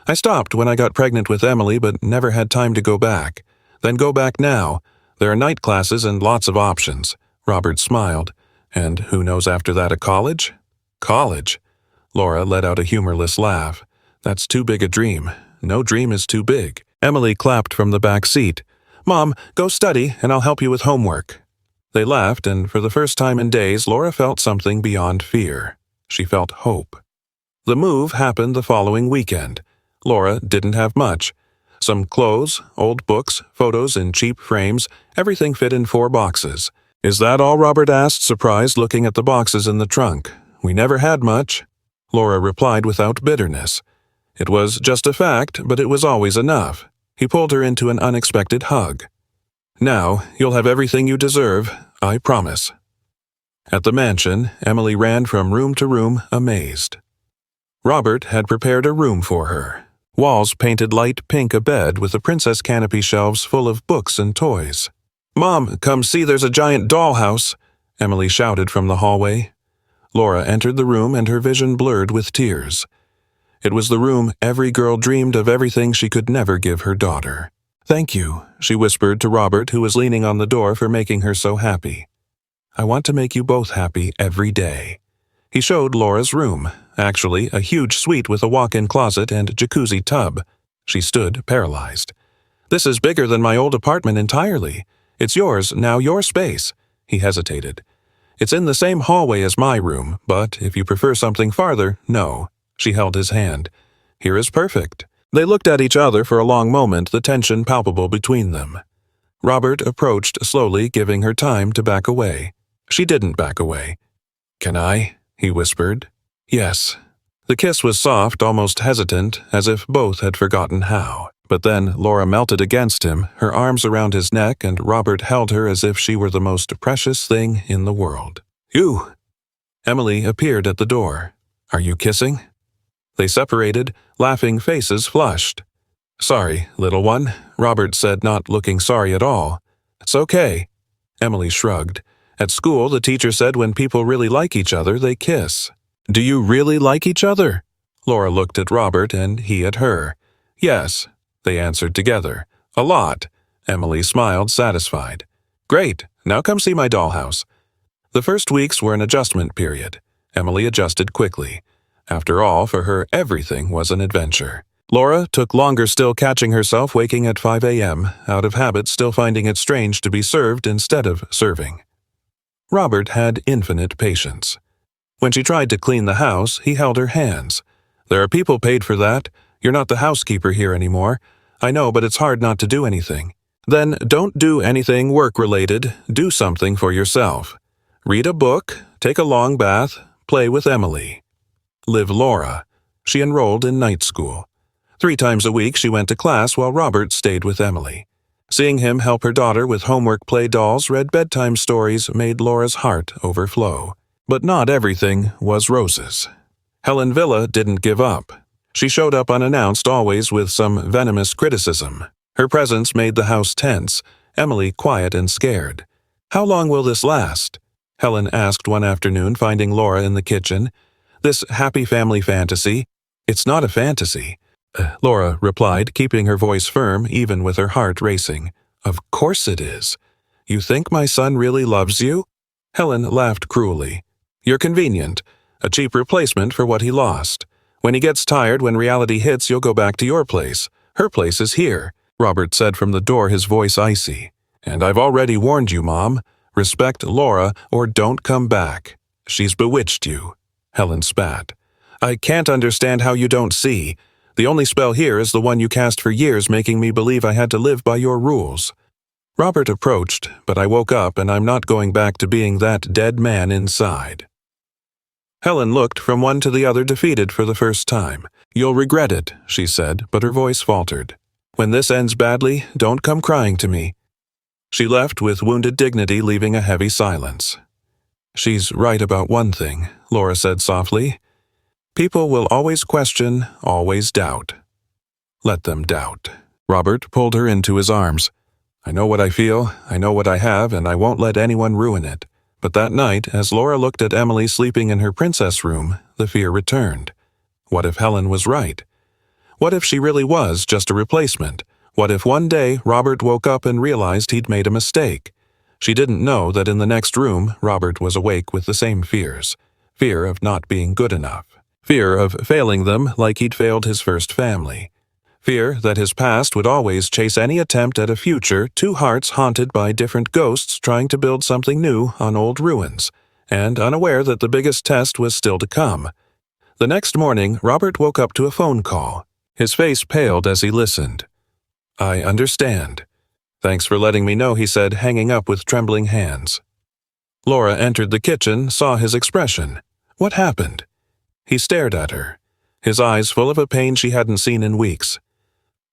I stopped when I got pregnant with Emily, but never had time to go back. Then go back now. There are night classes and lots of options. Robert smiled. And who knows after that, a college? College? Laura let out a humorless laugh. That's too big a dream. No dream is too big. Emily clapped from the back seat. Mom, go study, and I'll help you with homework. They laughed, and for the first time in days, Laura felt something beyond fear. She felt hope. The move happened the following weekend. Laura didn't have much. Some clothes, old books, photos in cheap frames, everything fit in 4 boxes. Is that all? Robert asked, surprised, looking at the boxes in the trunk. We never had much. Laura replied without bitterness. It was just a fact, but it was always enough. He pulled her into an unexpected hug. Now, you'll have everything you deserve, I promise. At the mansion, Emily ran from room to room, amazed. Robert had prepared a room for her. Walls painted light pink, a bed with a princess canopy, shelves full of books and toys. Mom, come see, there's a giant dollhouse, Emily shouted from the hallway. Laura entered the room and her vision blurred with tears. It was the room every girl dreamed of, everything she could never give her daughter. Thank you, she whispered to Robert, who was leaning on the door, for making her so happy. I want to make you both happy every day. He showed Laura's room, actually a huge suite with a walk-in closet and jacuzzi tub. She stood paralyzed. This is bigger than my old apartment entirely. It's yours, now your space. He hesitated. It's in the same hallway as my room, but if you prefer something farther, no. She held his hand. Here is perfect. They looked at each other for a long moment, the tension palpable between them. Robert approached slowly, giving her time to back away. She didn't back away. Can I? He whispered. Yes. The kiss was soft, almost hesitant, as if both had forgotten how. But then Laura melted against him, her arms around his neck, and Robert held her as if she were the most precious thing in the world. You! Emily appeared at the door. Are you kissing? They separated, laughing faces flushed. Sorry, little one, Robert said, not looking sorry at all. It's okay. Emily shrugged. At school, the teacher said when people really like each other, they kiss. Do you really like each other? Laura looked at Robert and he at her. Yes, they answered together. A lot. Emily smiled, satisfied. Great, now come see my dollhouse. The first weeks were an adjustment period. Emily adjusted quickly. After all, for her, everything was an adventure. Laura took longer still, catching herself waking at 5 a.m., out of habit, still finding it strange to be served instead of serving. Robert had infinite patience. When she tried to clean the house, he held her hands. There are people paid for that. You're not the housekeeper here anymore. I know, but it's hard not to do anything. Then don't do anything work-related. Do something for yourself. Read a book, take a long bath, play with Emily. Live Laura. She enrolled in night school. 3 times a week she went to class while Robert stayed with Emily. Seeing him help her daughter with homework play dolls, read bedtime stories made Laura's heart overflow. But not everything was roses. Helen Villa didn't give up. She showed up unannounced, always with some venomous criticism. Her presence made the house tense, Emily quiet and scared. "How long will this last?" Helen asked one afternoon, finding Laura in the kitchen. "This happy family fantasy?" "It's not a fantasy," Laura replied, keeping her voice firm even with her heart racing. "Of course it is. You think my son really loves you?" Helen laughed cruelly. "You're convenient, a cheap replacement for what he lost. When he gets tired, when reality hits, you'll go back to your place. Her place is here," Robert said from the door, his voice icy. "And I've already warned you, Mom. Respect Laura or don't come back. She's bewitched you," Helen spat. "I can't understand how you don't see. The only spell here is the one you cast for years, making me believe I had to live by your rules." Robert approached, "But I woke up and I'm not going back to being that dead man inside." Helen looked from one to the other, defeated for the first time. "You'll regret it," she said, but her voice faltered. "When this ends badly, don't come crying to me." She left with wounded dignity, leaving a heavy silence. "She's right about one thing," Laura said softly. "People will always question, always doubt. Let them doubt." Robert pulled her into his arms. "I know what I feel, I know what I have, and I won't let anyone ruin it." But that night, as Laura looked at Emily sleeping in her princess room, the fear returned. What if Helen was right? What if she really was just a replacement? What if one day Robert woke up and realized he'd made a mistake? She didn't know that in the next room, Robert was awake with the same fears. Fear of not being good enough. Fear of failing them like he'd failed his first family. Fear that his past would always chase any attempt at a future, 2 hearts haunted by different ghosts trying to build something new on old ruins, and unaware that the biggest test was still to come. The next morning, Robert woke up to a phone call. His face paled as he listened. "I understand. Thanks for letting me know," he said, hanging up with trembling hands. Laura entered the kitchen, saw his expression. What happened? He stared at her, his eyes full of a pain she hadn't seen in weeks.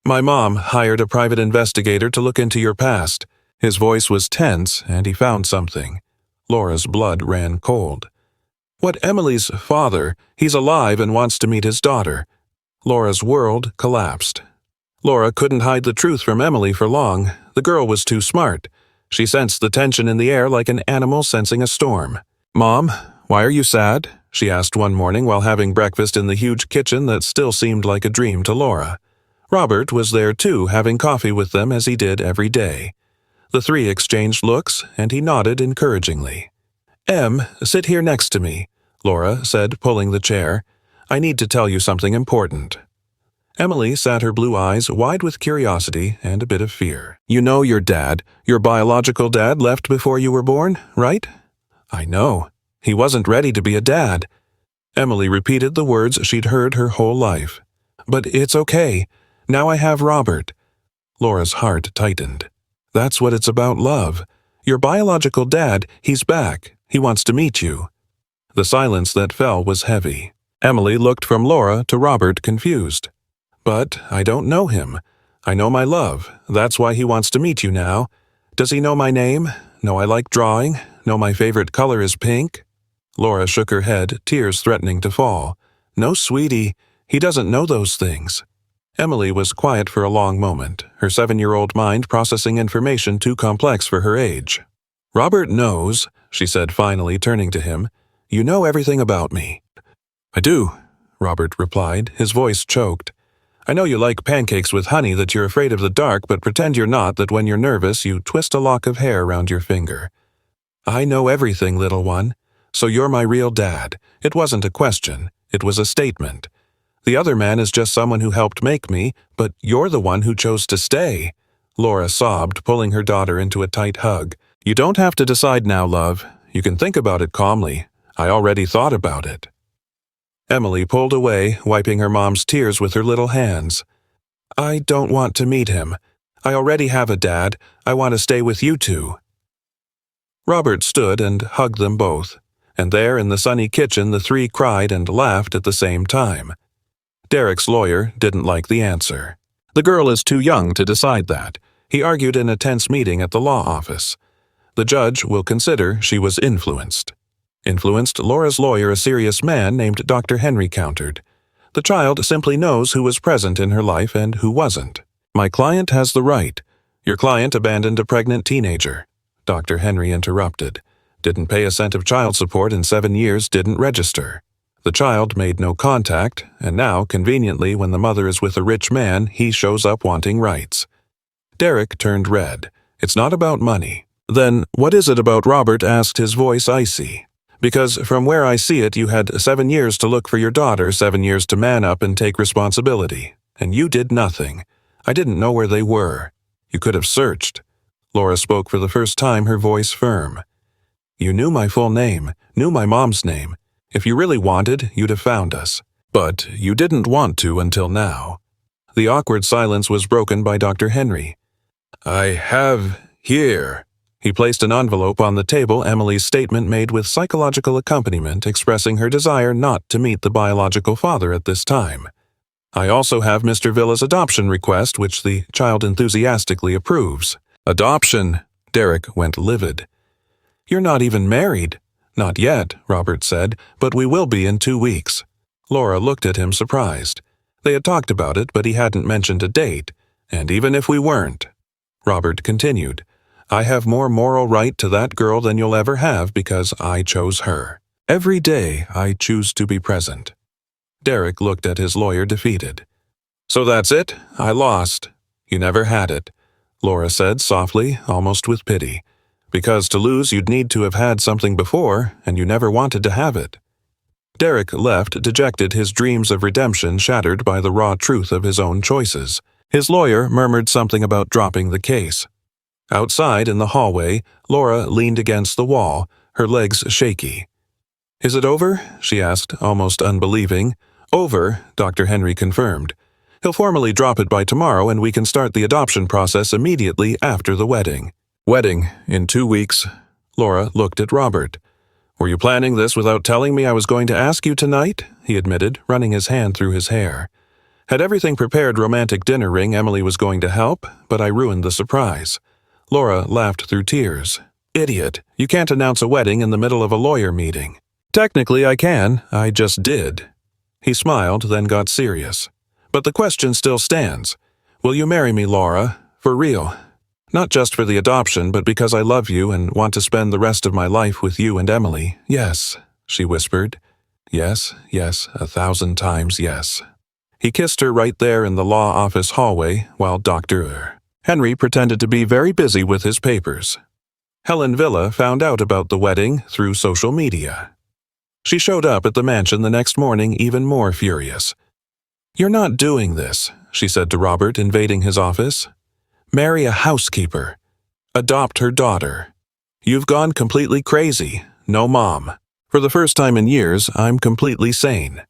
"My mom hired a private investigator to look into your past." His voice was tense, and he found something. Laura's blood ran cold. "What, Emily's father? He's alive and wants to meet his daughter." Laura's world collapsed. Laura couldn't hide the truth from Emily for long. The girl was too smart. She sensed the tension in the air like an animal sensing a storm. "Mom, why are you sad?" she asked one morning while having breakfast in the huge kitchen that still seemed like a dream to Laura. Robert was there too, having coffee with them as he did every day. The 3 exchanged looks, and he nodded encouragingly. "Em, sit here next to me," Laura said, pulling the chair. "I need to tell you something important." Emily sat, her blue eyes wide with curiosity and a bit of fear. "You know your dad, your biological dad, left before you were born, right?" "I know. He wasn't ready to be a dad." Emily repeated the words she'd heard her whole life. "But it's okay. Now I have Robert." Laura's heart tightened. "That's what it's about, love. Your biological dad, he's back. He wants to meet you." The silence that fell was heavy. Emily looked from Laura to Robert, confused. "But I don't know him. I know my love. That's why he wants to meet you now. Does he know my name? Know I like drawing? Know my favorite color is pink?" Laura shook her head, tears threatening to fall. "No, sweetie. He doesn't know those things." Emily was quiet for a long moment, her 7-year-old mind processing information too complex for her age. "Robert knows," she said finally, turning to him. "You know everything about me." "I do," Robert replied, his voice choked. "I know you like pancakes with honey, that you're afraid of the dark, but pretend you're not, that when you're nervous you twist a lock of hair around your finger. I know everything, little one. So you're my real dad. It wasn't a question, it was a statement. The other man is just someone who helped make me, but you're the one who chose to stay." Laura sobbed, pulling her daughter into a tight hug. "You don't have to decide now, love. You can think about it calmly. I already thought about it." Emily pulled away, wiping her mom's tears with her little hands. "I don't want to meet him. I already have a dad. I want to stay with you two." Robert stood and hugged them both. And there in the sunny kitchen the three cried and laughed at the same time. Derek's lawyer didn't like the answer. The girl is too young to decide that, he argued in a tense meeting at the law office. The judge will consider she was influenced. Influenced, Laura's lawyer, a serious man named Dr. Henry, countered. The child simply knows who was present in her life and who wasn't. My client has the right. Your client abandoned a pregnant teenager. Dr. Henry interrupted. Didn't pay a cent of child support in 7 years, didn't register. The child made no contact, and now, conveniently, when the mother is with a rich man, he shows up wanting rights. Derek turned red. It's not about money. Then, what is it about Robert? Asked, his voice icy. Because from where I see it, you had 7 years to look for your daughter, 7 years to man up and take responsibility. And you did nothing. I didn't know where they were. You could have searched. Laura spoke for the first time, her voice firm. You knew my full name, knew my mom's name. If you really wanted, you'd have found us. But you didn't want to until now. The awkward silence was broken by Dr. Henry. I have here. He placed an envelope on the table, Emily's statement made with psychological accompaniment expressing her desire not to meet the biological father at this time. I also have Mr. Villa's adoption request, which the child enthusiastically approves. Adoption! Derek went livid. You're not even married. Not yet, Robert said, but we will be in 2 weeks. Laura looked at him surprised. They had talked about it, but he hadn't mentioned a date. And even if we weren't, Robert continued, I have more moral right to that girl than you'll ever have because I chose her. Every day I choose to be present. Derek looked at his lawyer defeated. So that's it? I lost. You never had it, Laura said softly, almost with pity. Because to lose you'd need to have had something before, and you never wanted to have it. Derek left dejected, his dreams of redemption shattered by the raw truth of his own choices. His lawyer murmured something about dropping the case. Outside in the hallway, Laura leaned against the wall, her legs shaky. Is it over? She asked, almost unbelieving. Over, Dr. Henry confirmed. He'll formally drop it by tomorrow and we can start the adoption process immediately after the wedding. Wedding in 2 weeks. Laura looked at Robert. Were you planning this without telling me I was going to ask you tonight? He admitted, running his hand through his hair. Had everything prepared romantic dinner ring, Emily was going to help, but I ruined the surprise. Laura laughed through tears. Idiot, you can't announce a wedding in the middle of a lawyer meeting. Technically I can, I just did. He smiled, then got serious. But the question still stands. Will you marry me, Laura? For real? Not just for the adoption, but because I love you and want to spend the rest of my life with you and Emily. Yes, she whispered. Yes, yes, 1,000 times yes. He kissed her right there in the law office hallway while Dr. Henry pretended to be very busy with his papers. Helen Villa found out about the wedding through social media. She showed up at the mansion the next morning even more furious. You're not doing this, she said to Robert, invading his office. Marry a housekeeper. Adopt her daughter. You've gone completely crazy. No, Mom. For the first time in years, I'm completely sane.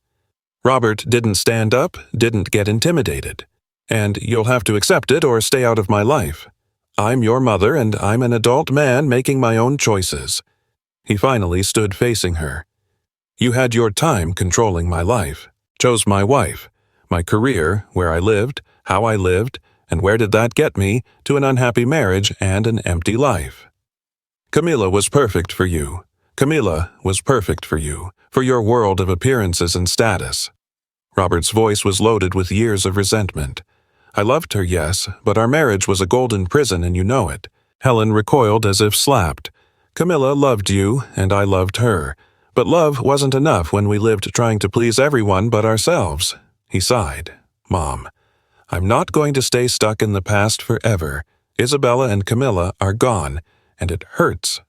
Robert didn't stand up, didn't get intimidated. And you'll have to accept it or stay out of my life. I'm your mother and I'm an adult man making my own choices. He finally stood facing her. You had your time controlling my life, chose my wife, my career, where I lived, how I lived, and where did that get me to an unhappy marriage and an empty life? Camila was perfect for you. Camila was perfect for you, for your world of appearances and status. Robert's voice was loaded with years of resentment. I loved her, yes, but our marriage was a golden prison and you know it. Helen recoiled as if slapped. Camila loved you, and I loved her. But love wasn't enough when we lived trying to please everyone but ourselves. He sighed. Mom, I'm not going to stay stuck in the past forever. Isabella and Camilla are gone, and it hurts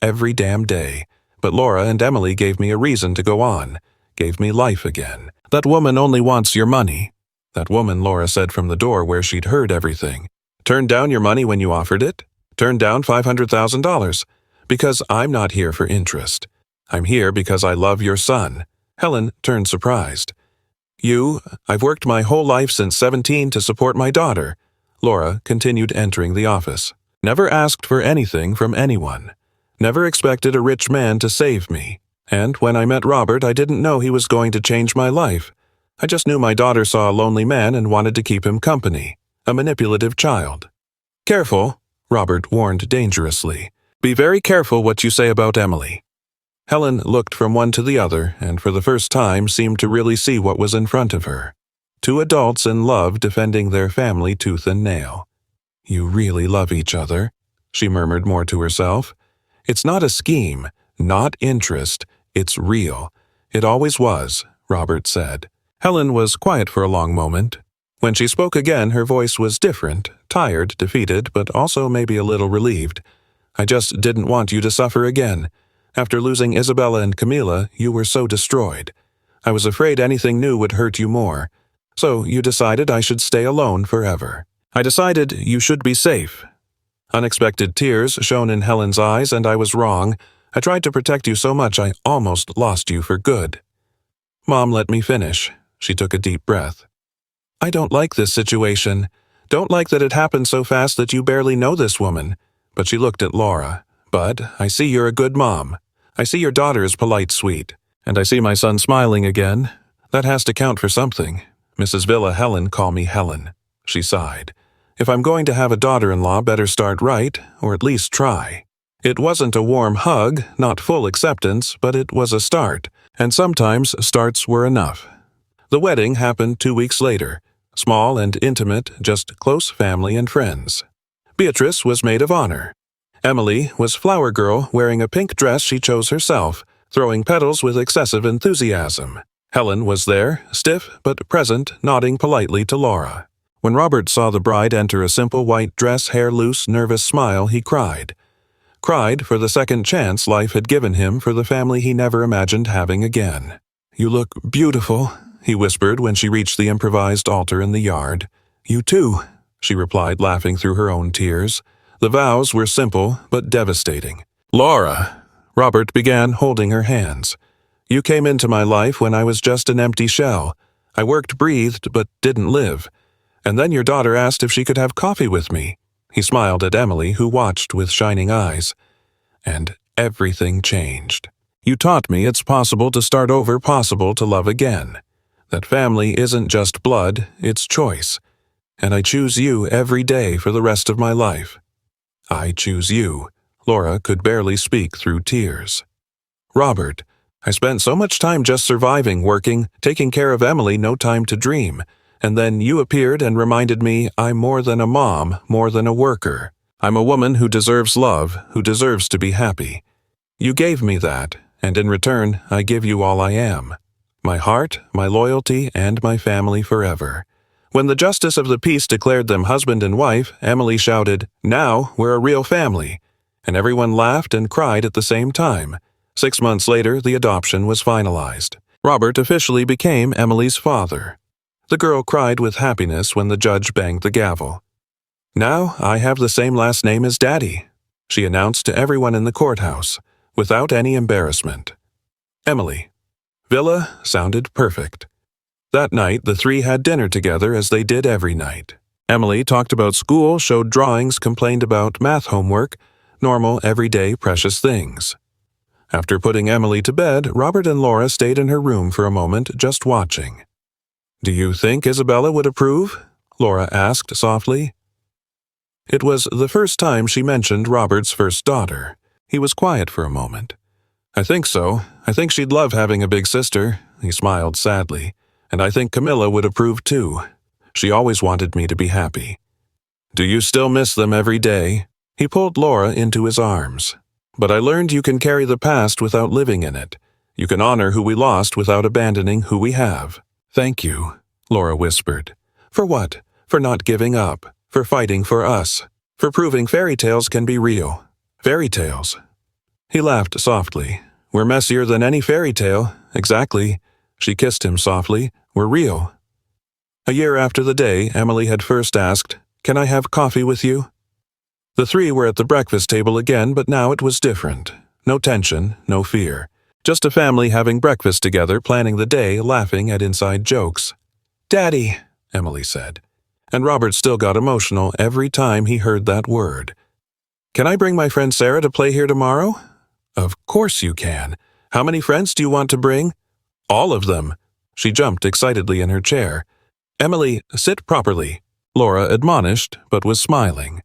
every damn day. But Laura and Emily gave me a reason to go on, gave me life again. That woman only wants your money. That woman, Laura said from the door where she'd heard everything. Turned down your money when you offered it? Turned down $500,000? Because I'm not here for interest. I'm here because I love your son. Helen turned surprised. I've worked my whole life since 17 to support my daughter. Laura continued entering the office. Never asked for anything from anyone. Never expected a rich man to save me. And when I met Robert, I didn't know he was going to change my life. I just knew my daughter saw a lonely man and wanted to keep him company, a manipulative child. Careful, Robert warned dangerously. Be very careful what you say about Emily. Helen looked from one to the other and for the first time seemed to really see what was in front of her. Two adults in love defending their family tooth and nail. You really love each other, she murmured more to herself. It's not a scheme, not interest, it's real. It always was, Robert said. Helen was quiet for a long moment. When she spoke again, her voice was different, tired, defeated, but also maybe a little relieved. I just didn't want you to suffer again. After losing Isabella and Camilla, you were so destroyed. I was afraid anything new would hurt you more. So you decided I should stay alone forever. I decided you should be safe. Unexpected tears shone in Helen's eyes, and I was wrong. I tried to protect you so much I almost lost you for good. Mom let me finish. She took a deep breath. I don't like this situation. Don't like that it happened so fast that you barely know this woman. But she looked at Laura. But I see you're a good mom. I see your daughter is polite, sweet. And I see my son smiling again. That has to count for something. Mrs. Villa Helen call me Helen. She sighed. If I'm going to have a daughter-in-law, better start right, or at least try. It wasn't a warm hug, not full acceptance, but it was a start, and sometimes starts were enough. The wedding happened 2 weeks later, small and intimate, just close family and friends. Beatrice was maid of honor. Emily was flower girl wearing a pink dress she chose herself, throwing petals with excessive enthusiasm. Helen was there, stiff but present, nodding politely to Laura. When Robert saw the bride enter a simple white dress, hair loose, nervous smile, he cried. Cried for the second chance life had given him for the family he never imagined having again. You look beautiful, he whispered when she reached the improvised altar in the yard. You too, she replied, laughing through her own tears. The vows were simple but devastating. Laura, Robert began, holding her hands. You came into my life when I was just an empty shell. I worked, breathed, but didn't live. And then your daughter asked if she could have coffee with me. He smiled at Emily, who watched with shining eyes. And everything changed. You taught me it's possible to start over, possible to love again. That family isn't just blood, it's choice. And I choose you every day for the rest of my life. I choose you. Laura could barely speak through tears. Robert, I spent so much time just surviving, working, taking care of Emily, no time to dream. And then you appeared and reminded me I'm more than a mom, more than a worker. I'm a woman who deserves love, who deserves to be happy. You gave me that, and in return, I give you all I am. My heart, my loyalty, and my family forever. When the justice of the peace declared them husband and wife, Emily shouted, Now we're a real family. And everyone laughed and cried at the same time. 6 months later, the adoption was finalized. Robert officially became Emily's father. The girl cried with happiness when the judge banged the gavel. Now I have the same last name as Daddy, she announced to everyone in the courthouse, without any embarrassment. Emily. Villa sounded perfect. That night, the three had dinner together as they did every night. Emily talked about school, showed drawings, complained about math homework, normal, everyday, precious things. After putting Emily to bed, Robert and Laura stayed in her room for a moment, just watching. Do you think Isabella would approve? Laura asked softly. It was the first time she mentioned Robert's first daughter. He was quiet for a moment. I think so. I think she'd love having a big sister, he smiled sadly. And I think Camilla would approve too. She always wanted me to be happy. Do you still miss them every day? He pulled Laura into his arms. But I learned you can carry the past without living in it. You can honor who we lost without abandoning who we have. Thank you, Laura whispered. For what? For not giving up. For fighting for us. For proving fairy tales can be real. Fairy tales. He laughed softly. We're messier than any fairy tale. Exactly. She kissed him softly. We're real. A year after the day Emily had first asked, Can I have coffee with you? The three were at the breakfast table again, but now it was different. No tension, no fear. Just a family having breakfast together, planning the day, laughing at inside jokes. Daddy, Emily said. And Robert still got emotional every time he heard that word. Can I bring my friend Sarah to play here tomorrow? Of course you can. How many friends do you want to bring?" "All of them." She jumped excitedly in her chair. "Emily, sit properly," Laura admonished, but was smiling.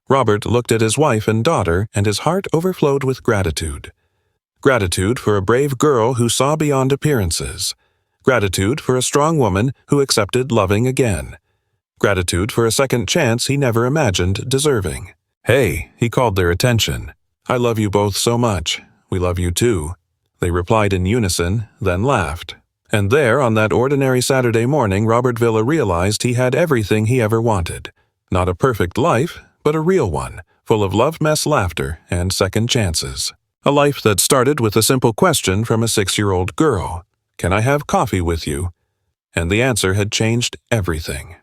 Robert looked at his wife and daughter, and his heart overflowed with gratitude. Gratitude for a brave girl who saw beyond appearances. Gratitude for a strong woman who accepted loving again. Gratitude for a second chance he never imagined deserving. "Hey," he called their attention. "I love you both so much. We love you too." They replied in unison, then laughed. And there, on that ordinary Saturday morning, Robert Villa realized he had everything he ever wanted. Not a perfect life, but a real one, full of love-mess laughter and second chances. A life that started with a simple question from a 6-year-old girl. "Can I have coffee with you?" And the answer had changed everything.